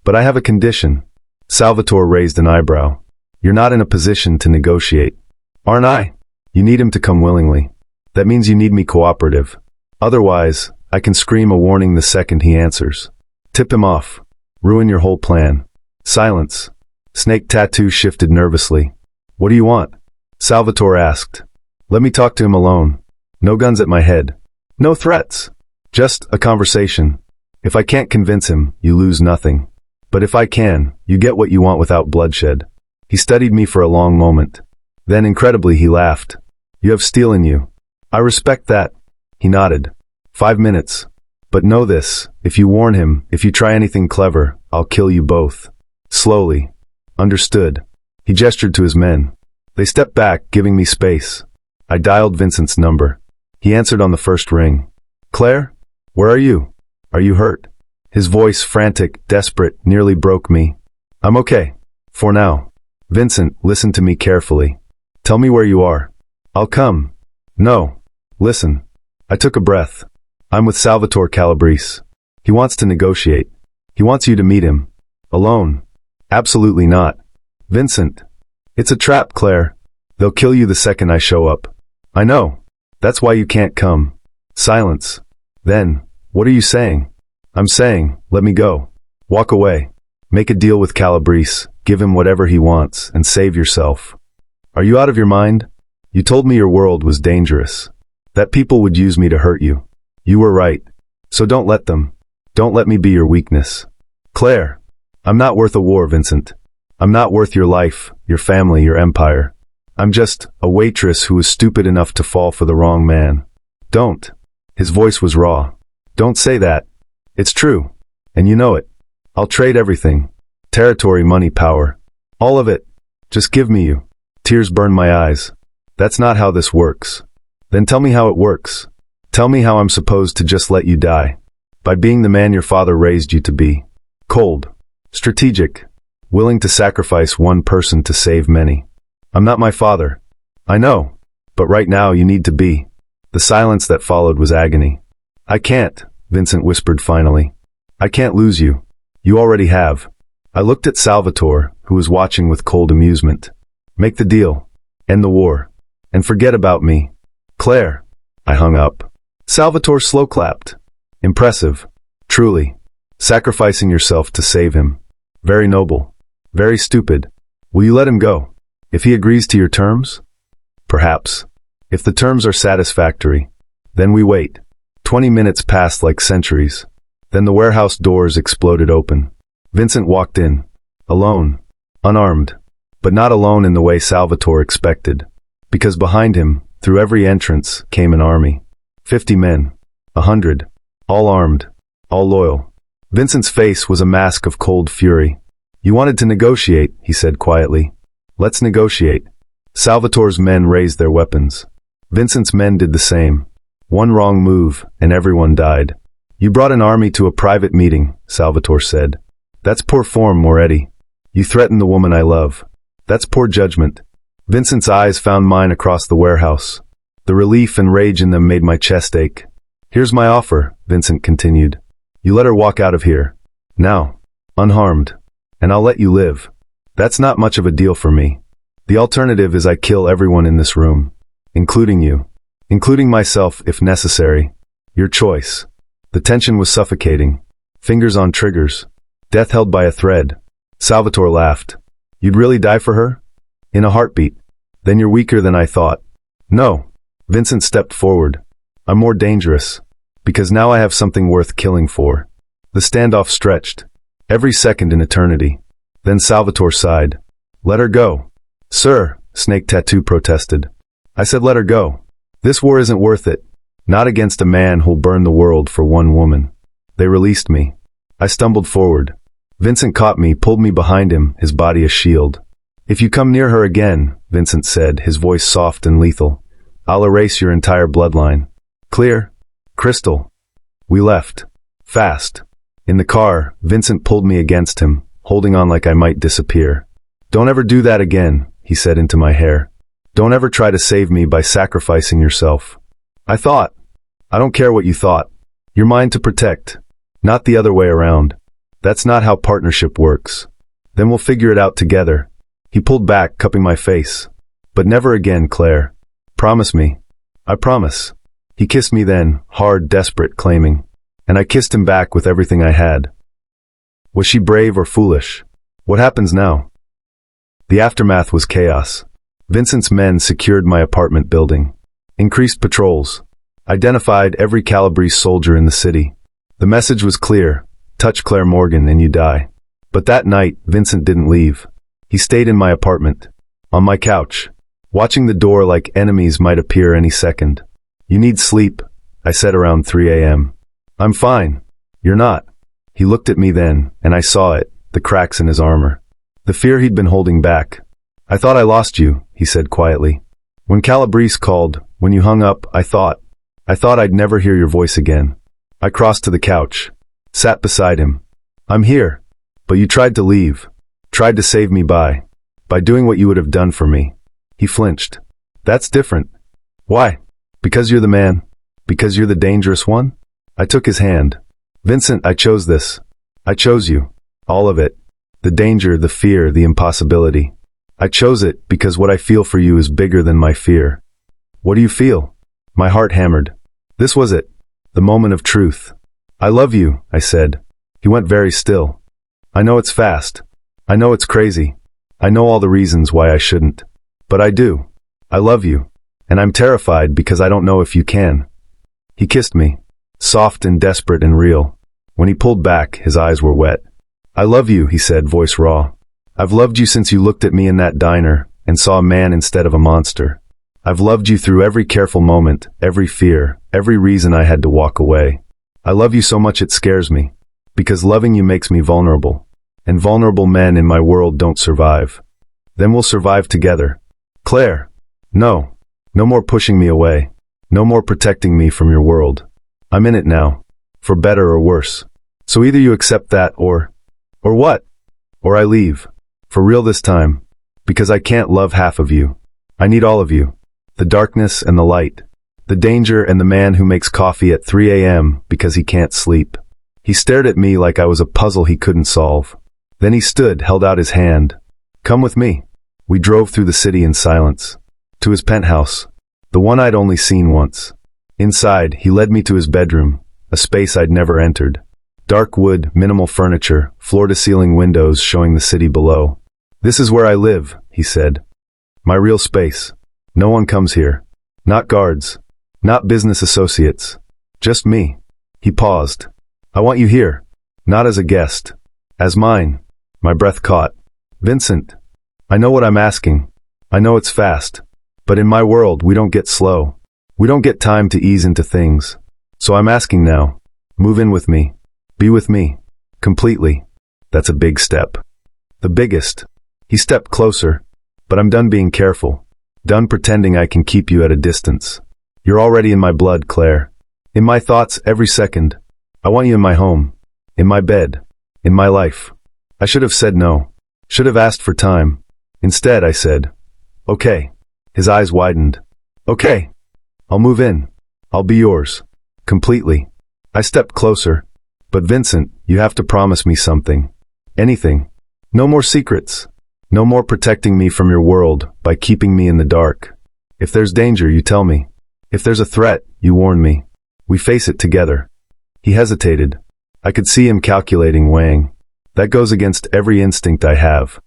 But I have a condition. Salvatore raised an eyebrow. You're not in a position to negotiate. Aren't I? You need him to come willingly. That means you need me cooperative. Otherwise, I can scream a warning the second he answers. Tip him off. Ruin your whole plan. Silence. Snake Tattoo shifted nervously. What do you want? Salvatore asked. Let me talk to him alone. No guns at my head. No threats. Just a conversation. If I can't convince him, you lose nothing. But if I can, you get what you want without bloodshed. He studied me for a long moment. Then incredibly he laughed. You have steel in you. I respect that. He nodded. 5 minutes. But know this, if you warn him, if you try anything clever, I'll kill you both. Slowly. Understood. He gestured to his men. They stepped back, giving me space. I dialed Vincent's number. He answered on the first ring. Claire? Where are you? Are you hurt? His voice, frantic, desperate, nearly broke me. I'm okay. For now. Vincent, listen to me carefully. Tell me where you are. I'll come. No. Listen. I took a breath. I'm with Salvatore Calabrese. He wants to negotiate. He wants you to meet him. Alone. Absolutely not. Vincent. It's a trap, Claire. They'll kill you the second I show up. I know. That's why you can't come. Silence. Then, what are you saying? I'm saying, let me go. Walk away. Make a deal with Calabrese, give him whatever he wants, and save yourself. Are you out of your mind? You told me your world was dangerous. That people would use me to hurt you. You were right. So don't let them. Don't let me be your weakness. Claire. I'm not worth a war, Vincent. I'm not worth your life, your family, your empire. I'm just a waitress who was stupid enough to fall for the wrong man. Don't. His voice was raw. Don't say that. It's true. And you know it. I'll trade everything. Territory, money, power. All of it. Just give me you. Tears burned my eyes. That's not how this works. Then tell me how it works. Tell me how I'm supposed to just let you die. By being the man your father raised you to be. Cold. Strategic. Willing to sacrifice one person to save many. I'm not my father. I know. But right now you need to be. The silence that followed was agony. I can't, Vincent whispered finally. I can't lose you. You already have. I looked at Salvatore, who was watching with cold amusement. Make the deal. End the war. And forget about me. Claire. I hung up. Salvatore slow clapped. Impressive. Truly. Sacrificing yourself to save him. Very noble. Very stupid. Will you let him go? If he agrees to your terms? Perhaps. If the terms are satisfactory, then we wait. 20 minutes passed like centuries. Then the warehouse doors exploded open. Vincent walked in. Alone. Unarmed. But not alone in the way Salvatore expected. Because behind him, through every entrance, came an army. 50 men. 100. All armed. All loyal. Vincent's face was a mask of cold fury. You wanted to negotiate, he said quietly. Let's negotiate. Salvatore's men raised their weapons. Vincent's men did the same. One wrong move, and everyone died. You brought an army to a private meeting, Salvatore said. That's poor form, Moretti. You threatened the woman I love. That's poor judgment. Vincent's eyes found mine across the warehouse. The relief and rage in them made my chest ache. Here's my offer, Vincent continued. You let her walk out of here. Now. Unharmed. And I'll let you live. That's not much of a deal for me. The alternative is I kill everyone in this room. Including you. Including myself, if necessary. Your choice. The tension was suffocating. Fingers on triggers. Death held by a thread. Salvatore laughed. You'd really die for her? In a heartbeat. Then you're weaker than I thought. No. Vincent stepped forward. I'm more dangerous. Because now I have something worth killing for. The standoff stretched. Every second an eternity. Then Salvatore sighed. Let her go. Sir, Snake Tattoo protested. I said let her go. This war isn't worth it. Not against a man who'll burn the world for one woman. They released me. I stumbled forward. Vincent caught me, pulled me behind him, his body a shield. If you come near her again, Vincent said, his voice soft and lethal, I'll erase your entire bloodline. Clear? Crystal. We left. Fast. In the car, Vincent pulled me against him, holding on like I might disappear. Don't ever do that again, he said into my hair. Don't ever try to save me by sacrificing yourself. I thought. I don't care what you thought. You're mine to protect, not the other way around. That's not how partnership works. Then we'll figure it out together. He pulled back, cupping my face. But never again, Claire. Promise me. I promise. He kissed me then, hard, desperate, claiming. And I kissed him back with everything I had. Was she brave or foolish? What happens now? The aftermath was chaos. Vincent's men secured my apartment building. Increased patrols. Identified every Calabrese soldier in the city. The message was clear. Touch Claire Morgan and you die. But that night, Vincent didn't leave. He stayed in my apartment. On my couch. Watching the door like enemies might appear any second. You need sleep, I said around 3 a.m. I'm fine. You're not. He looked at me then, and I saw it, the cracks in his armor. The fear he'd been holding back. I thought I lost you, he said quietly. When Calabrese called, when you hung up, I thought I'd never hear your voice again. I crossed to the couch. Sat beside him. I'm here. But you tried to leave. Tried to save me by doing what you would have done for me. He flinched. That's different. Why? Because you're the man? Because you're the dangerous one? I took his hand. Vincent, I chose this. I chose you. All of it. The danger, the fear, the impossibility. I chose it because what I feel for you is bigger than my fear. What do you feel? My heart hammered. This was it. The moment of truth. I love you, I said. He went very still. I know it's fast. I know it's crazy. I know all the reasons why I shouldn't. But I do. I love you. And I'm terrified because I don't know if you can. He kissed me. Soft and desperate and real. When he pulled back, his eyes were wet. I love you, he said, voice raw. I've loved you since you looked at me in that diner and saw a man instead of a monster. I've loved you through every careful moment, every fear, every reason I had to walk away. I love you so much it scares me. Because loving you makes me vulnerable. And vulnerable men in my world don't survive. Then we'll survive together. Claire. No. No more pushing me away. No more protecting me from your world. I'm in it now. For better or worse. So either you accept that or what? Or I leave. For real this time. Because I can't love half of you. I need all of you. The darkness and the light. The danger and the man who makes coffee at 3 a.m. because he can't sleep. He stared at me like I was a puzzle he couldn't solve. Then he stood, held out his hand. Come with me. We drove through the city in silence. To his penthouse. The one I'd only seen once. Inside, he led me to his bedroom, a space I'd never entered. Dark wood, minimal furniture, floor-to-ceiling windows showing the city below. This is where I live, he said. My real space. No one comes here. Not guards. Not business associates. Just me. He paused. I want you here. Not as a guest. As mine. My breath caught. Vincent. I know what I'm asking. I know it's fast. But in my world, we don't get slow. We don't get time to ease into things. So I'm asking now. Move in with me. Be with me. Completely. That's a big step. The biggest. He stepped closer. But I'm done being careful. Done pretending I can keep you at a distance. You're already in my blood, Claire. In my thoughts every second. I want you in my home. In my bed. In my life. I should have said no. Should have asked for time. Instead, I said, okay. His eyes widened. Okay. I'll move in. I'll be yours. Completely. I stepped closer. But Vincent, you have to promise me something. Anything. No more secrets. No more protecting me from your world by keeping me in the dark. If there's danger, you tell me. If there's a threat, you warn me. We face it together. He hesitated. I could see him calculating, weighing. That goes against every instinct I have.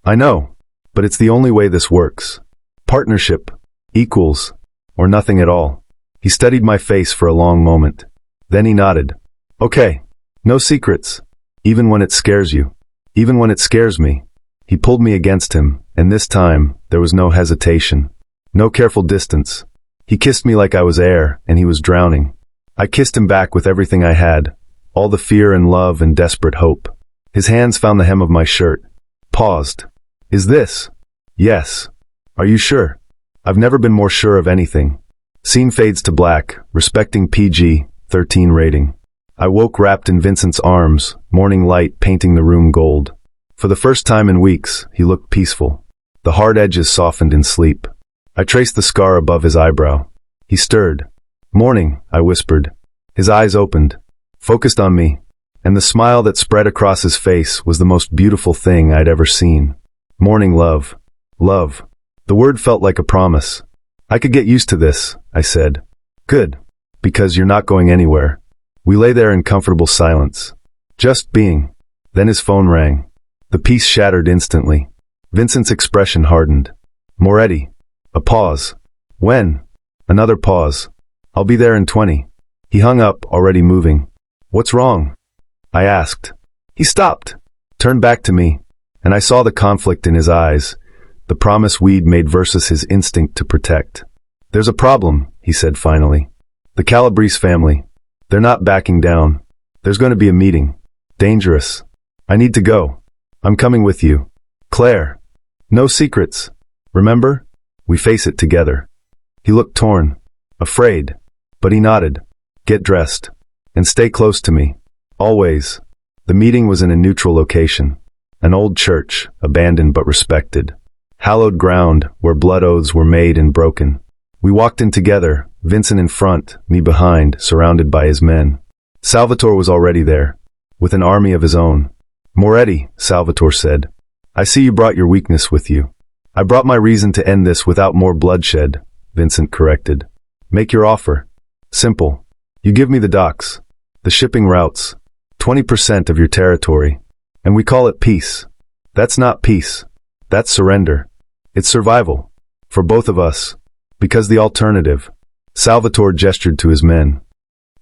I know, but it's the only way this works. Partnership, equals, or nothing at all. He studied my face for a long moment. Then he nodded. Okay, no secrets. Even when it scares you. Even when it scares me. He pulled me against him, and this time, there was no hesitation. No careful distance. He kissed me like I was air, and he was drowning. I kissed him back with everything I had. All the fear and love and desperate hope. His hands found the hem of my shirt. Paused. Is this? Yes. Are you sure? I've never been more sure of anything. Scene fades to black, respecting PG-13 rating. I woke wrapped in Vincent's arms, morning light painting the room gold. For the first time in weeks, he looked peaceful. The hard edges softened in sleep. I traced the scar above his eyebrow. He stirred. "Morning," I whispered. His eyes opened, focused on me, and the smile that spread across his face was the most beautiful thing I'd ever seen. "Morning, love." Love. The word felt like a promise. "I could get used to this," I said. "Good. Because you're not going anywhere." We lay there in comfortable silence, just being. Then his phone rang. The peace shattered instantly. Vincent's expression hardened. "Moretti." A pause. "When?" Another pause. "I'll be there in 20. He hung up, already moving. "What's wrong?" I asked. He stopped, turned back to me, and I saw the conflict in his eyes, the promise we'd made versus his instinct to protect. "There's a problem," he said finally. "The Calabrese family. They're not backing down. There's going to be a meeting. Dangerous. I need to go. I'm coming with you. Claire. No secrets. Remember? We face it together." He looked torn, afraid, but he nodded. "Get dressed. And stay close to me. Always." The meeting was in a neutral location. An old church, abandoned but respected. Hallowed ground where blood oaths were made and broken. We walked in together, Vincent in front, me behind, surrounded by his men. Salvatore was already there, with an army of his own. "Moretti," Salvatore said, "I see you brought your weakness with you." "I brought my reason to end this without more bloodshed," Vincent corrected. "Make your offer. Simple. You give me the docks, the shipping routes, 20% of your territory, and we call it peace. That's not peace. That's surrender. It's survival. For both of us. Because the alternative." Salvatore gestured to his men.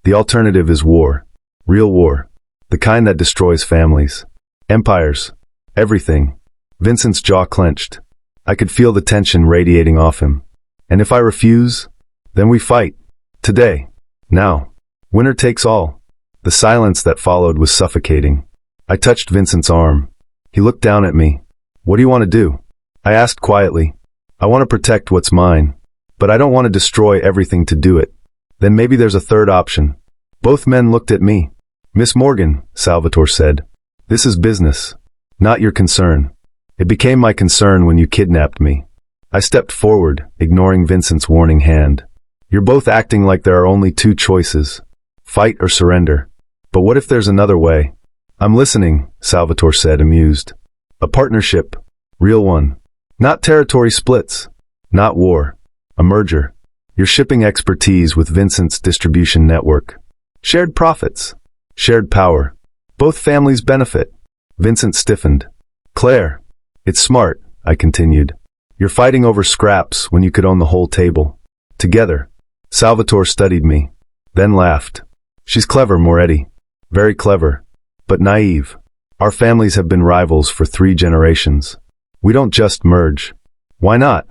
"The alternative is war. Real war. The kind that destroys families. Empires. Everything." Vincent's jaw clenched. I could feel the tension radiating off him. "And if I refuse? Then we fight. Today. Now. Winner takes all." The silence that followed was suffocating. I touched Vincent's arm. He looked down at me. "What do you want to do?" I asked quietly. "I want to protect what's mine. But I don't want to destroy everything to do it." "Then maybe there's a third option." Both men looked at me. "Miss Morgan," Salvatore said, "this is business. Not your concern. It became my concern when you kidnapped me." I stepped forward, ignoring Vincent's warning hand. "You're both acting like there are only two choices. Fight or surrender. But what if there's another way?" "I'm listening," Salvatore said, amused. "A partnership. Real one. Not territory splits. Not war. A merger. Your shipping expertise with Vincent's distribution network. Shared profits. Shared power. Both families benefit." Vincent stiffened. "Claire. It's smart," I continued. "You're fighting over scraps when you could own the whole table. Together." Salvatore studied me, then laughed. "She's clever, Moretti. Very clever. But naive. Our families have been rivals for 3 generations. We don't just merge." "Why not?"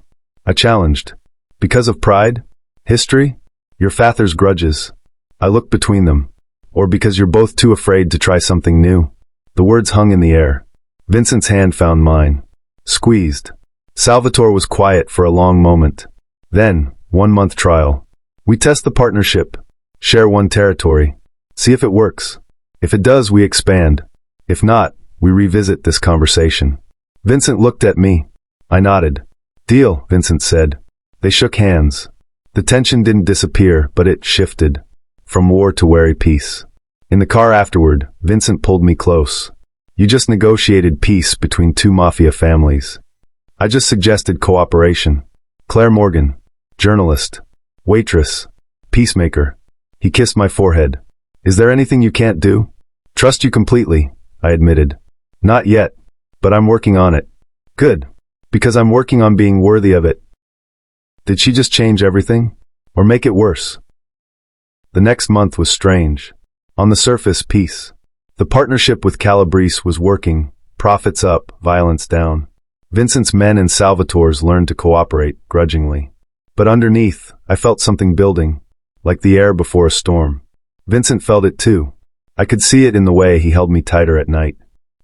I challenged. "Because of pride? History? Your father's grudges?" I looked between them. "Or because you're both too afraid to try something new?" The words hung in the air. Vincent's hand found mine. Squeezed. Salvatore was quiet for a long moment. Then, 1-month trial. "We test the partnership. Share one territory. See if it works. If it does, we expand. If not, we revisit this conversation." Vincent looked at me. I nodded. "Deal," Vincent said. They shook hands. The tension didn't disappear, but it shifted. From war to wary peace. In the car afterward, Vincent pulled me close. "You just negotiated peace between 2 Mafia families." I just suggested cooperation. "Claire Morgan. Journalist. Waitress. Peacemaker." He kissed my forehead. "Is there anything you can't do?" "Trust you completely," I admitted. "Not yet. But I'm working on it." "Good. Because I'm working on being worthy of it." Did she just change everything? Or make it worse? The next month was strange. On the surface, peace. The partnership with Calabrese was working, profits up, violence down. Vincent's men and Salvatore's learned to cooperate, grudgingly. But underneath, I felt something building, like the air before a storm. Vincent felt it too. I could see it in the way he held me tighter at night.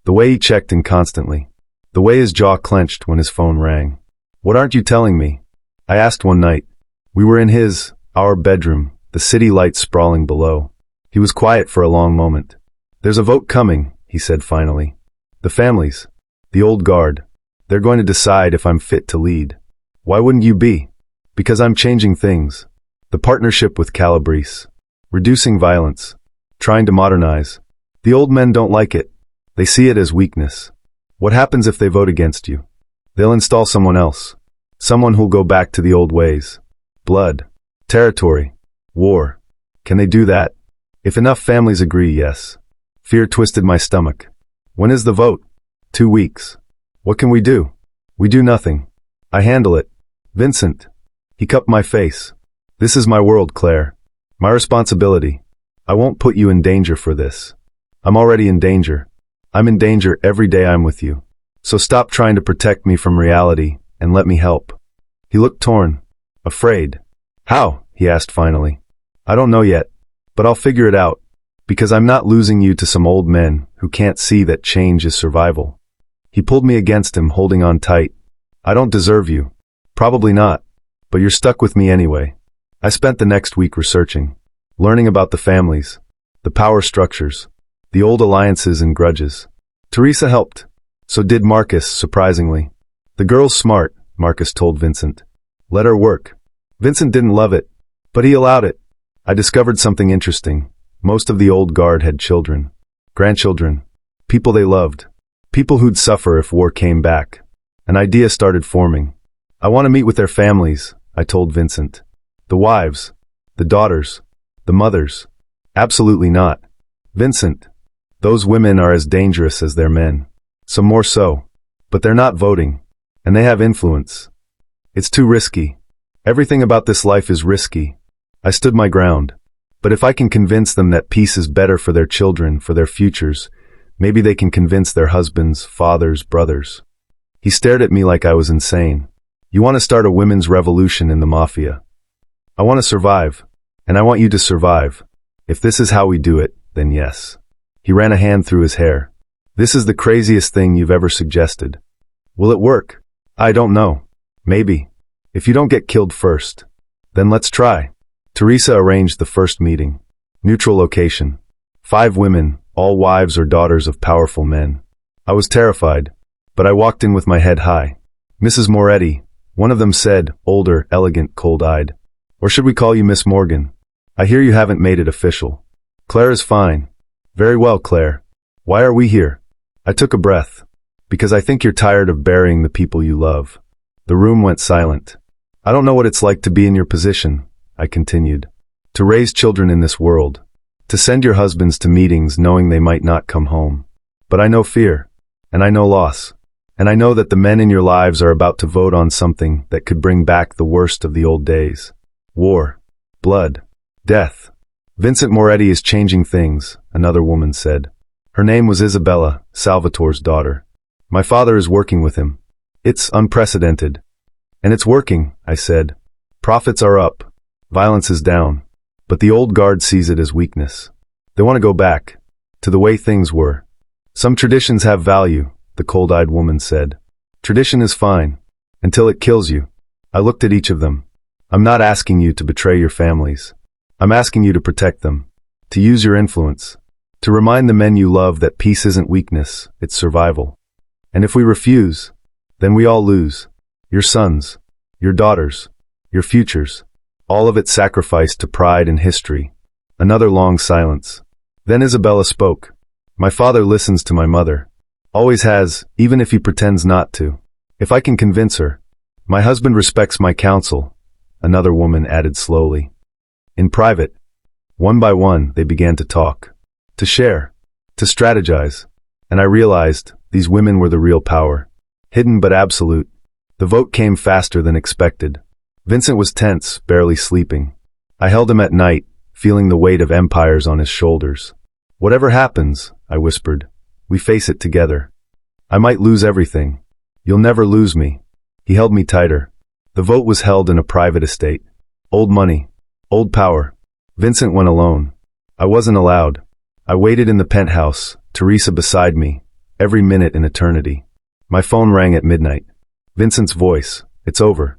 The way he checked in constantly. The way his jaw clenched when his phone rang. "What aren't you telling me?" I asked one night. We were in our bedroom, the city lights sprawling below. He was quiet for a long moment. "There's a vote coming," he said finally. "The families. The old guard. They're going to decide if I'm fit to lead. Why wouldn't you be?" Because I'm changing things. The partnership with Calabrese. Reducing violence. Trying to modernize. The old men don't like it. They see it as weakness. What happens if they vote against you? They'll install someone else. Someone who'll go back to the old ways. Blood. Territory. War. Can they do that? If enough families agree, yes. Fear twisted my stomach. When is the vote? 2 weeks. What can we do? We do nothing. I handle it. Vincent. He cupped my face. This is my world, Claire. My responsibility. I won't put you in danger for this. I'm already in danger. I'm in danger every day I'm with you. So stop trying to protect me from reality and let me help. He looked torn. Afraid. How? He asked finally. I don't know yet, but I'll figure it out. Because I'm not losing you to some old men who can't see that change is survival. He pulled me against him, holding on tight. I don't deserve you. Probably not. But you're stuck with me anyway. I spent the next week researching, learning about the families, the power structures, the old alliances and grudges. Teresa helped. So did Marcus, surprisingly. The girl's smart, Marcus told Vincent. Let her work. Vincent didn't love it, but he allowed it. I discovered something interesting. Most of the old guard had children, grandchildren, people they loved, people who'd suffer if war came back. An idea started forming. I want to meet with their families, I told Vincent. The wives, the daughters, the mothers. Absolutely not. Vincent, those women are as dangerous as their men. Some more so. But they're not voting, and they have influence. It's too risky. Everything about this life is risky. I stood my ground. But if I can convince them that peace is better for their children, for their futures, maybe they can convince their husbands, fathers, brothers. He stared at me like I was insane. You want to start a women's revolution in the Mafia. I want to survive, and I want you to survive. If this is how we do it, then yes. He ran a hand through his hair. This is the craziest thing you've ever suggested. Will it work? I don't know. Maybe. If you don't get killed first. Then let's try. Teresa arranged the first meeting. Neutral location. 5 women, all wives or daughters of powerful men. I was terrified, but I walked in with my head high. Mrs. Moretti, one of them said, older, elegant, cold-eyed. Or should we call you Miss Morgan? I hear you haven't made it official. Claire is fine. Very well, Claire. Why are we here? I took a breath. Because I think you're tired of burying the people you love. The room went silent. I don't know what it's like to be in your position, I continued. To raise children in this world. To send your husbands to meetings knowing they might not come home. But I know fear. And I know loss. And I know that the men in your lives are about to vote on something that could bring back the worst of the old days. War. Blood. Death. Vincent Moretti is changing things, another woman said. Her name was Isabella, Salvatore's daughter. My father is working with him. It's unprecedented. And it's working, I said. Profits are up. Violence is down. But the old guard sees it as weakness. They want to go back. To the way things were. Some traditions have value, the cold-eyed woman said. Tradition is fine. Until it kills you. I looked at each of them. I'm not asking you to betray your families. I'm asking you to protect them. To use your influence. To remind the men you love that peace isn't weakness, it's survival. And if we refuse, then we all lose. Your sons, your daughters, your futures. All of it sacrificed to pride and history. Another long silence. Then Isabella spoke. My father listens to my mother. Always has, even if he pretends not to. If I can convince her. My husband respects my counsel, another woman added slowly. In private, one by one, they began to talk. To share. To strategize. And I realized these women were the real power. Hidden but absolute. The vote came faster than expected. Vincent was tense, barely sleeping. I held him at night, feeling the weight of empires on his shoulders. Whatever happens, I whispered, we face it together. I might lose everything. You'll never lose me. He held me tighter. The vote was held in a private estate. Old money. Old power. Vincent went alone. I wasn't allowed. I waited in the penthouse, Teresa beside me, every minute an eternity. My phone rang at midnight. Vincent's voice. It's over.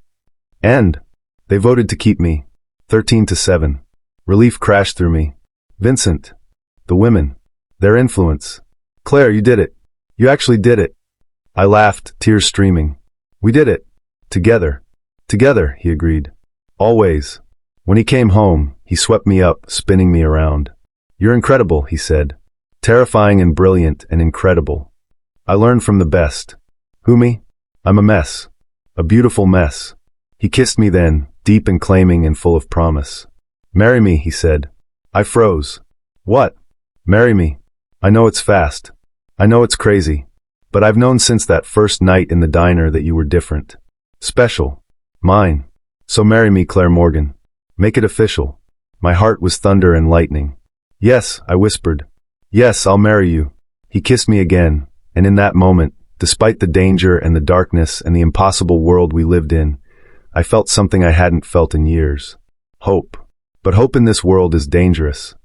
And they voted to keep me. 13-7. Relief crashed through me. Vincent. The women. Their influence. Claire, you did it. You actually did it. I laughed, tears streaming. We did it. Together. Together, he agreed. Always. When he came home, he swept me up, spinning me around. You're incredible, he said. Terrifying and brilliant and incredible. I learned from the best. Who, me? I'm a mess. A beautiful mess. He kissed me then, deep and claiming and full of promise. Marry me, he said. I froze. What? Marry me. I know it's fast. I know it's crazy. But I've known since that first night in the diner that you were different. Special. Mine. So marry me, Claire Morgan. Make it official. My heart was thunder and lightning. Yes, I whispered. Yes, I'll marry you. He kissed me again, and in that moment, despite the danger and the darkness and the impossible world we lived in, I felt something I hadn't felt in years. Hope. But hope in this world is dangerous.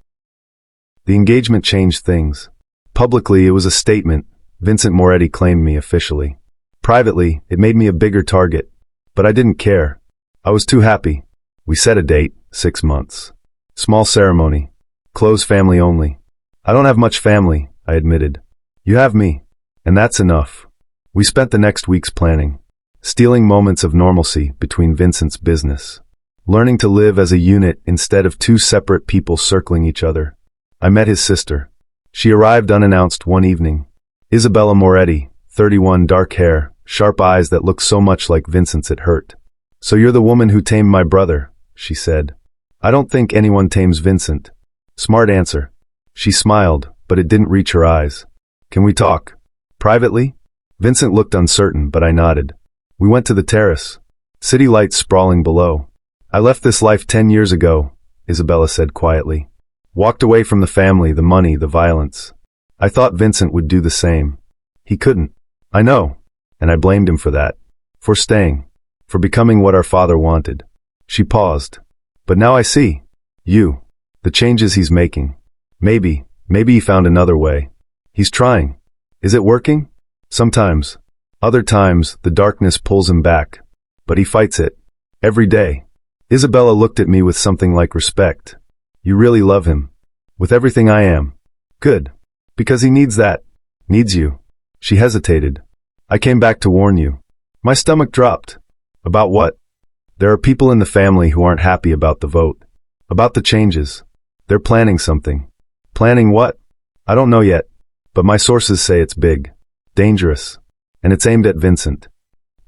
The engagement changed things. Publicly, it was a statement. Vincent Moretti claimed me officially. Privately, it made me a bigger target. But I didn't care. I was too happy. We set a date, 6 months. Small ceremony. Close family only. I don't have much family, I admitted. You have me. And that's enough. We spent the next weeks planning. Stealing moments of normalcy between Vincent's business. Learning to live as a unit instead of two separate people circling each other. I met his sister. She arrived unannounced one evening. Isabella Moretti, 31, dark hair, sharp eyes that looked so much like Vincent's it hurt. So you're the woman who tamed my brother, she said. I don't think anyone tames Vincent. Smart answer. She smiled, but it didn't reach her eyes. Can we talk? Privately? Vincent looked uncertain, but I nodded. We went to the terrace. City lights sprawling below. I left this life 10 years ago, Isabella said quietly. Walked away from the family, the money, the violence. I thought Vincent would do the same. He couldn't. I know. And I blamed him for that. For staying. For becoming what our father wanted. She paused. But now I see. You. The changes he's making. Maybe he found another way. He's trying. Is it working? Sometimes. Other times, the darkness pulls him back. But he fights it. Every day. Isabella looked at me with something like respect. You really love him. With everything I am. Good. Because he needs that. Needs you. She hesitated. I came back to warn you. My stomach dropped. About what? There are people in the family who aren't happy about the vote. About the changes. They're planning something. Planning what? I don't know yet. But my sources say it's big. Dangerous. And it's aimed at Vincent.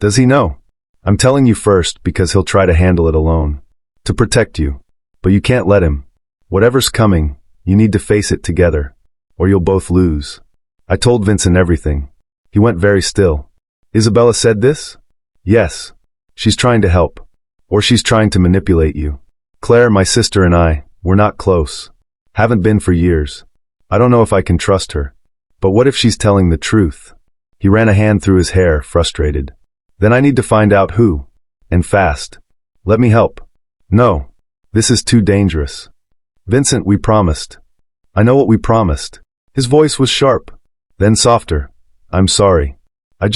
Does he know? I'm telling you first because he'll try to handle it alone. To protect you. But you can't let him. Whatever's coming, you need to face it together. Or you'll both lose. I told Vincent everything. He went very still. Isabella said this? Yes. She's trying to help. Or she's trying to manipulate you. Claire, my sister, and I, we're not close. Haven't been for years. I don't know if I can trust her. But what if she's telling the truth? He ran a hand through his hair, frustrated. Then I need to find out who. And fast. Let me help. No. This is too dangerous. Vincent, we promised. I know what we promised. His voice was sharp. Then softer. I'm sorry. I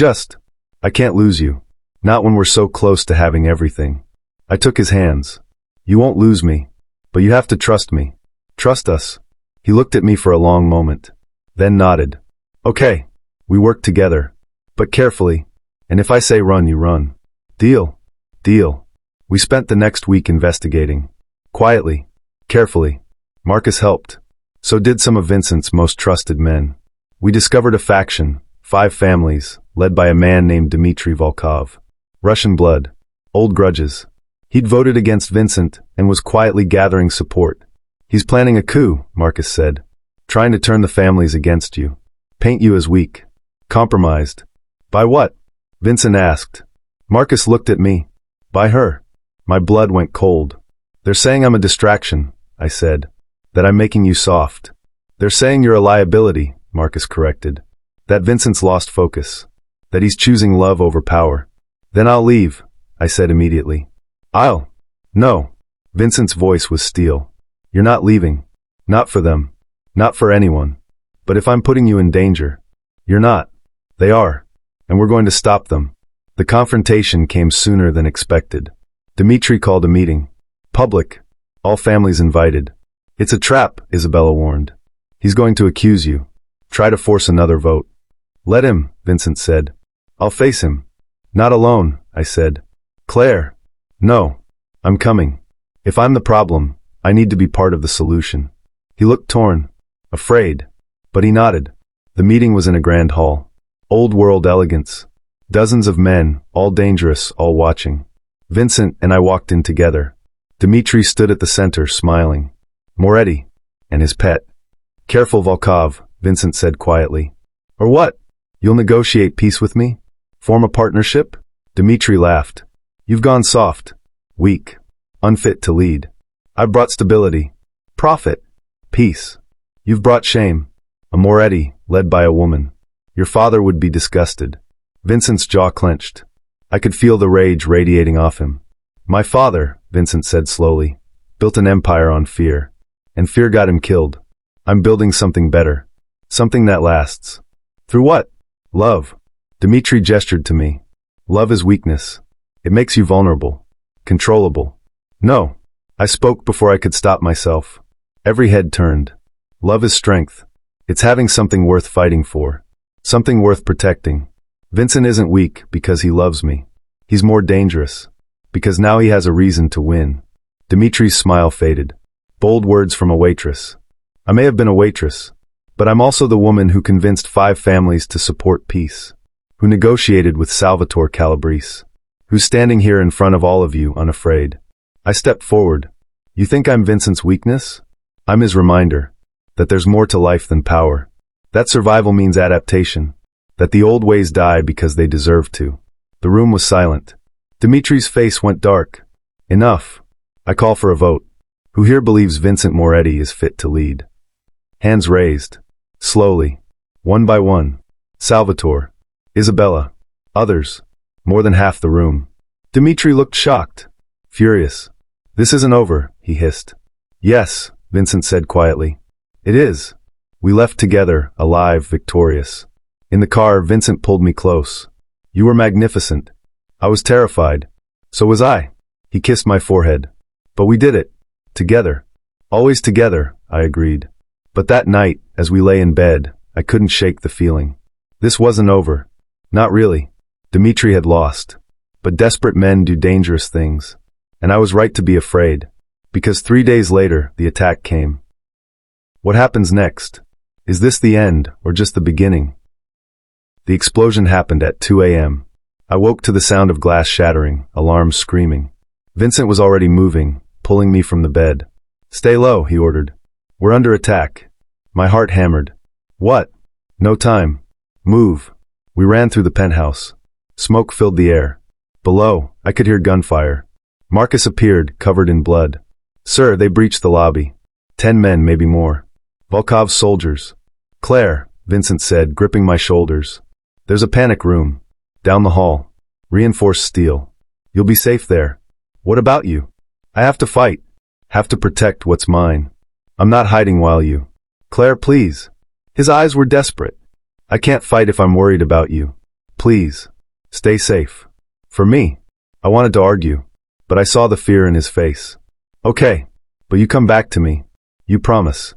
can't lose you. Not when we're so close to having everything. I took his hands. You won't lose me. But you have to trust me. Trust us. He looked at me for a long moment. Then nodded. Okay. We work together. But carefully. And if I say run, you run. Deal. Deal. We spent the next week investigating. Quietly. Carefully. Marcus helped. So did some of Vincent's most trusted men. We discovered a faction, 5 families, led by a man named Dmitry Volkov. Russian blood. Old grudges. He'd voted against Vincent and was quietly gathering support. He's planning a coup, Marcus said. Trying to turn the families against you. Paint you as weak. Compromised. By what? Vincent asked. Marcus looked at me. By her. My blood went cold. They're saying I'm a distraction, I said. That I'm making you soft. They're saying you're a liability, Marcus corrected. That Vincent's lost focus. That he's choosing love over power. Then I'll leave, I said immediately. No. Vincent's voice was steel. You're not leaving. Not for them. Not for anyone. But if I'm putting you in danger, you're not. They are. And we're going to stop them. The confrontation came sooner than expected. Dmitry called a meeting. Public. All families invited. It's a trap, Isabella warned. He's going to accuse you. Try to force another vote. Let him, Vincent said. I'll face him. Not alone, I said. Claire. No. I'm coming. If I'm the problem, I need to be part of the solution. He looked torn, afraid, but he nodded. The meeting was in a grand hall. Old world elegance. Dozens of men, all dangerous, all watching. Vincent and I walked in together. Dmitri stood at the center, smiling. Moretti, and his pet. Careful, Volkov, Vincent said quietly. Or what? You'll negotiate peace with me? Form a partnership? Dmitri laughed. You've gone soft, weak, unfit to lead. I've brought stability, profit, peace. You've brought shame. A Moretti, led by a woman. Your father would be disgusted. Vincent's jaw clenched. I could feel the rage radiating off him. My father, Vincent said slowly, built an empire on fear. And fear got him killed. I'm building something better. Something that lasts. Through what? Love. Dmitri gestured to me. Love is weakness. It makes you vulnerable. Controllable. No. I spoke before I could stop myself. Every head turned. Love is strength. It's having something worth fighting for. Something worth protecting. Vincent isn't weak because he loves me. He's more dangerous. Because now he has a reason to win. Dmitri's smile faded. Bold words from a waitress. I may have been a waitress, but I'm also the woman who convinced 5 families to support peace. Who negotiated with Salvatore Calabrese. Who's standing here in front of all of you, unafraid. I stepped forward. You think I'm Vincent's weakness? I'm his reminder. That there's more to life than power. That survival means adaptation. That the old ways die because they deserve to. The room was silent. Dmitri's face went dark. Enough. I call for a vote. Who here believes Vincent Moretti is fit to lead? Hands raised. Slowly. One by one. Salvatore. Isabella. Others. More than half the room. Dmitri looked shocked. Furious. This isn't over, he hissed. Yes, Vincent said quietly. It is. We left together, alive, victorious. In the car, Vincent pulled me close. You were magnificent. I was terrified. So was I. He kissed my forehead. But we did it. Together. Always together, I agreed. But that night, as we lay in bed, I couldn't shake the feeling. This wasn't over. Not really. Dmitri had lost. But desperate men do dangerous things. And I was right to be afraid. Because 3 days later, the attack came. What happens next? Is this the end, or just the beginning? The explosion happened at 2 a.m. I woke to the sound of glass shattering, alarms screaming. Vincent was already moving, pulling me from the bed. Stay low, he ordered. We're under attack. My heart hammered. What? No time. Move. We ran through the penthouse. Smoke filled the air. Below, I could hear gunfire. Marcus appeared, covered in blood. Sir, they breached the lobby. 10 men, maybe more. Volkov's soldiers. Claire, Vincent said, gripping my shoulders. There's a panic room. Down the hall. Reinforced steel. You'll be safe there. What about you? I have to fight. Have to protect what's mine. I'm not hiding while you. Claire, please. His eyes were desperate. I can't fight if I'm worried about you. Please. Stay safe. For me. I wanted to argue. But I saw the fear in his face. Okay. But you come back to me. You promise.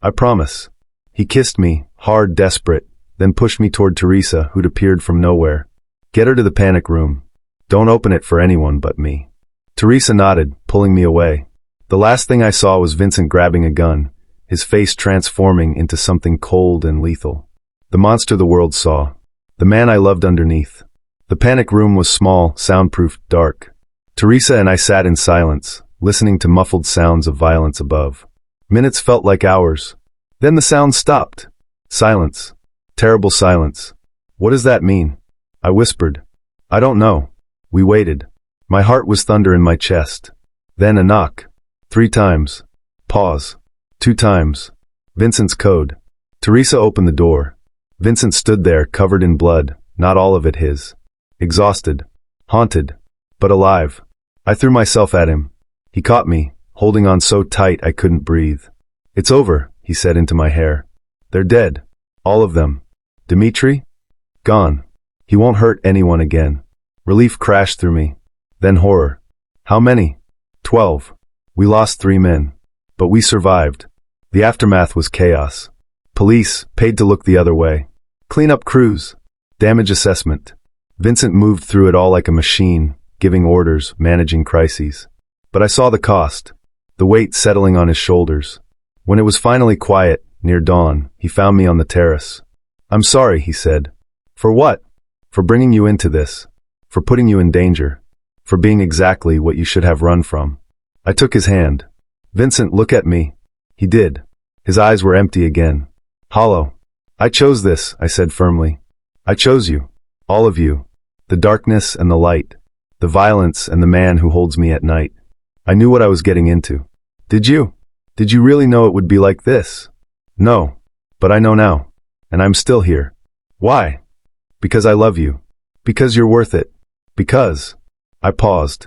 I promise. He kissed me, hard, desperate, then pushed me toward Teresa, who'd appeared from nowhere. Get her to the panic room. Don't open it for anyone but me. Teresa nodded, pulling me away. The last thing I saw was Vincent grabbing a gun, his face transforming into something cold and lethal. The monster the world saw. The man I loved underneath. The panic room was small, soundproofed, dark. Teresa and I sat in silence, listening to muffled sounds of violence above. Minutes felt like hours. Then the sound stopped. Silence. Terrible silence. What does that mean? I whispered. I don't know. We waited. My heart was thunder in my chest. Then a knock. 3 times. Pause. 2 times. Vincent's code. Teresa opened the door. Vincent stood there, covered in blood, not all of it his. Exhausted. Haunted. But alive. I threw myself at him. He caught me, holding on so tight I couldn't breathe. It's over, he said into my hair. They're dead. All of them. Dmitri? Gone. He won't hurt anyone again. Relief crashed through me. Then horror. How many? 12. We lost 3 men. But we survived. The aftermath was chaos. Police, paid to look the other way. Cleanup crews. Damage assessment. Vincent moved through it all like a machine, giving orders, managing crises. But I saw the cost, the weight settling on his shoulders. When it was finally quiet, near dawn, he found me on the terrace. "I'm sorry," he said. "For what?" "For bringing you into this. For putting you in danger. For being exactly what you should have run from." I took his hand. "Vincent, look at me." He did. His eyes were empty again. Hollow. "I chose this," I said firmly. "I chose you. All of you. The darkness and the light. The violence and the man who holds me at night. I knew what I was getting into." "Did you? Did you really know it would be like this?" "No. But I know now. And I'm still here." "Why?" "Because I love you. Because you're worth it. Because—" I paused.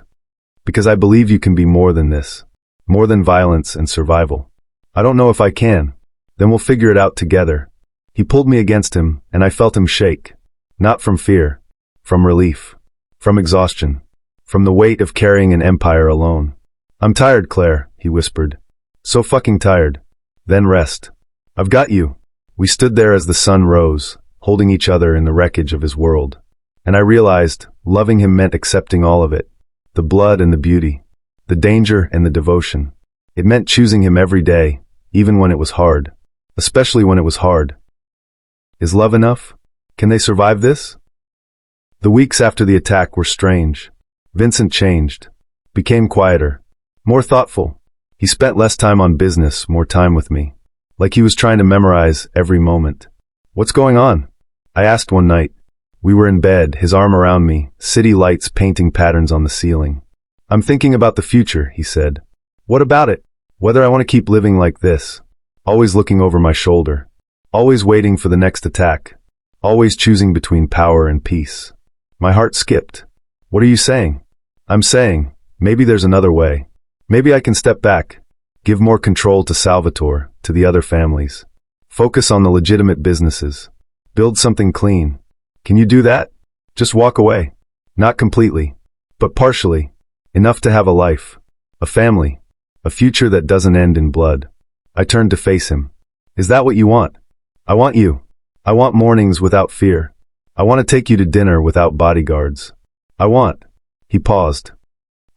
"Because I believe you can be more than this. More than violence and survival." "I don't know if I can." "Then we'll figure it out together." He pulled me against him, and I felt him shake. Not from fear. From relief. From exhaustion. From the weight of carrying an empire alone. "I'm tired, Claire," he whispered. "So fucking tired." "Then rest. I've got you." We stood there as the sun rose, holding each other in the wreckage of his world. And I realized, loving him meant accepting all of it. The blood and the beauty. The danger and the devotion. It meant choosing him every day, even when it was hard. Especially when it was hard. Is love enough? Can they survive this? The weeks after the attack were strange. Vincent changed. Became quieter. More thoughtful. He spent less time on business, more time with me. Like he was trying to memorize every moment. "What's going on?" I asked one night. We were in bed, his arm around me, city lights painting patterns on the ceiling. "I'm thinking about the future," he said. "What about it? Whether I want to keep living like this. Always looking over my shoulder. Always waiting for the next attack. Always choosing between power and peace." My heart skipped. "What are you saying?" "I'm saying, maybe there's another way. Maybe I can step back. Give more control to Salvatore, to the other families. Focus on the legitimate businesses. Build something clean. Can you do that? Just walk away. Not completely, but partially. Enough to have a life. A family. A future that doesn't end in blood." I turned to face him. "Is that what you want?" "I want you. I want mornings without fear. I want to take you to dinner without bodyguards. I want—" He paused.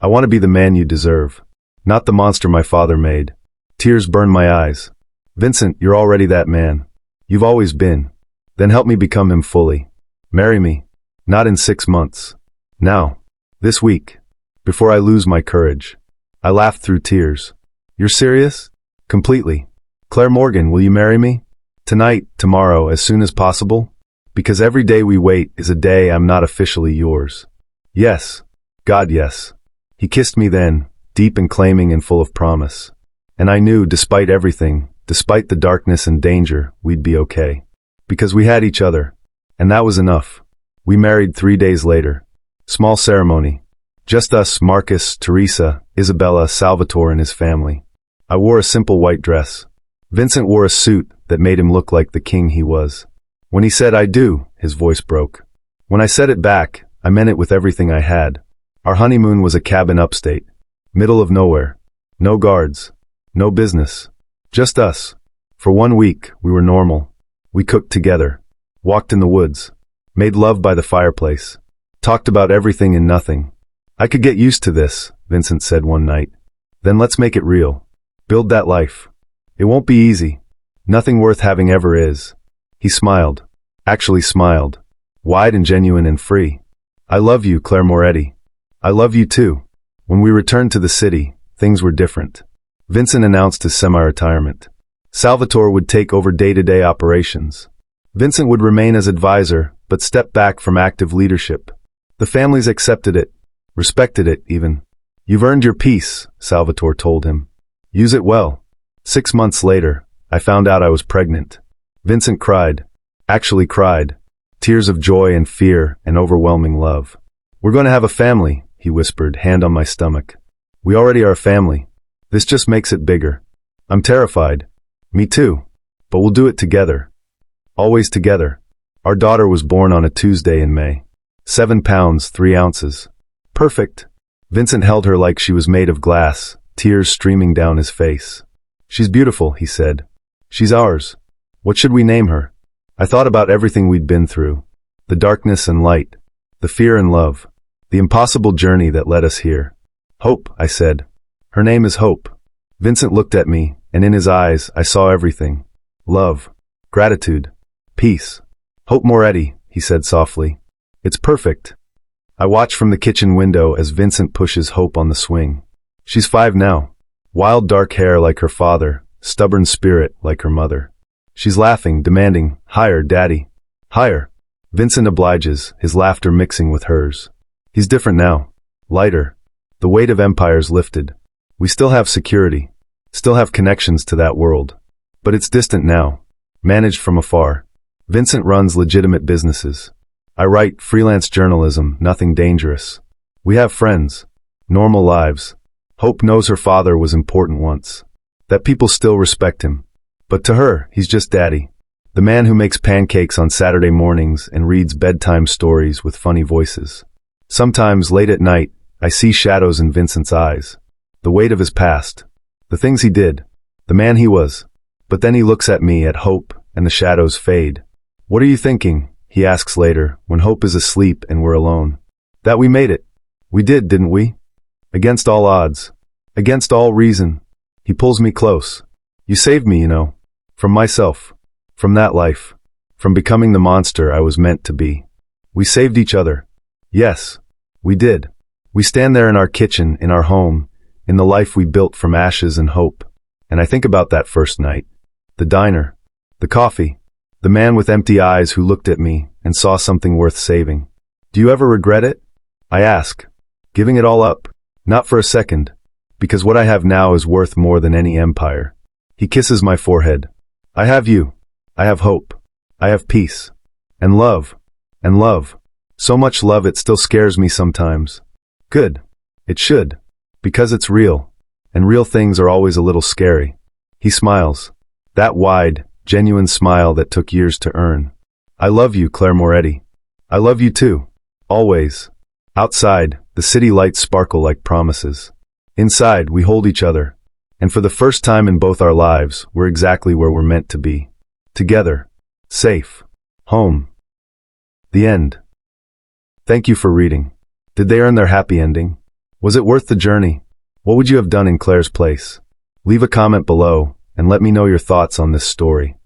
"I want to be the man you deserve. Not the monster my father made." Tears burned my eyes. "Vincent, you're already that man. You've always been. Then help me become him fully. Marry me. Not in 6 months. Now. This week. Before I lose my courage." I laughed through tears. "You're serious?" "Completely. Claire Morgan, will you marry me? Tonight, tomorrow, as soon as possible? Because every day we wait is a day I'm not officially yours." "Yes. God, yes." He kissed me then, deep and claiming and full of promise. And I knew, despite everything, despite the darkness and danger, we'd be okay. Because we had each other. And that was enough. We married 3 days later. Small ceremony. Just us, Marcus, Teresa, Isabella, Salvatore and his family. I wore a simple white dress. Vincent wore a suit that made him look like the king he was. When he said "I do," his voice broke. When I said it back, I meant it with everything I had. Our honeymoon was a cabin upstate. Middle of nowhere. No guards. No business. Just us. For 1 week, we were normal. We cooked together. Walked in the woods. Made love by the fireplace. Talked about everything and nothing. "I could get used to this," Vincent said one night. "Then let's make it real. Build that life. It won't be easy. Nothing worth having ever is." He smiled. Actually smiled. Wide and genuine and free. "I love you, Claire Moretti. I love you too." When we returned to the city, things were different. Vincent announced his semi-retirement. Salvatore would take over day-to-day operations. Vincent would remain as advisor, but step back from active leadership. The families accepted it. Respected it, even. "You've earned your peace," Salvatore told him. "Use it well." 6 months later, I found out I was pregnant. Vincent cried. Actually cried. Tears of joy and fear and overwhelming love. "We're going to have a family," he whispered, hand on my stomach. "We already are a family. This just makes it bigger." I'm terrified. Me too. But we'll do it together. Always together. Our daughter was born on a Tuesday in May. 7 pounds, 3 ounces. Perfect. Vincent held her like she was made of glass, tears streaming down his face. "She's beautiful," he said. "She's ours. What should we name her?" I thought about everything we'd been through. The darkness and light. The fear and love. The impossible journey that led us here. "Hope," I said. Her name is Hope. Vincent looked at me, and in his eyes, I saw everything. Love, gratitude, peace. Hope Moretti, he said softly. It's perfect. I watch from the kitchen window as Vincent pushes Hope on the swing. She's 5 now. Wild dark hair like her father, stubborn spirit like her mother. She's laughing, demanding, "Higher, Daddy. Higher." Vincent obliges, his laughter mixing with hers. He's different now. Lighter. The weight of empires lifted. We still have security. Still have connections to that world. But it's distant now. Managed from afar. Vincent runs legitimate businesses. I write freelance journalism, nothing dangerous. We have friends. Normal lives. Hope knows her father was important once. That people still respect him. But to her, he's just Daddy. The man who makes pancakes on Saturday mornings and reads bedtime stories with funny voices. Sometimes, late at night, I see shadows in Vincent's eyes. The weight of his past. The things he did. The man he was. But then he looks at me, at Hope, and the shadows fade. "What are you thinking?" he asks later, when Hope is asleep and we're alone. "That we made it. We did, didn't we? Against all odds. Against all reason." He pulls me close. "You saved me, you know. From myself. From that life. From becoming the monster I was meant to be. We saved each other. Yes, we did." We stand there in our kitchen, in our home, in the life we built from ashes and hope. And I think about that first night. The diner. The coffee. The man with empty eyes who looked at me and saw something worth saving. "Do you ever regret it?" I ask. Giving it all up. Not for a second. Because what I have now is worth more than any empire. He kisses my forehead. "I have you. I have hope. I have peace. And love. And love. So much love it still scares me sometimes." Good. It should. Because it's real. And real things are always a little scary. He smiles. That wide, genuine smile that took years to earn. "I love you, Claire Moretti. I love you too. Always." Outside, the city lights sparkle like promises. Inside, we hold each other. And for the first time in both our lives, we're exactly where we're meant to be. Together. Safe. Home. The end. Thank you for reading. Did they earn their happy ending? Was it worth the journey? What would you have done in Claire's place? Leave a comment below, and let me know your thoughts on this story.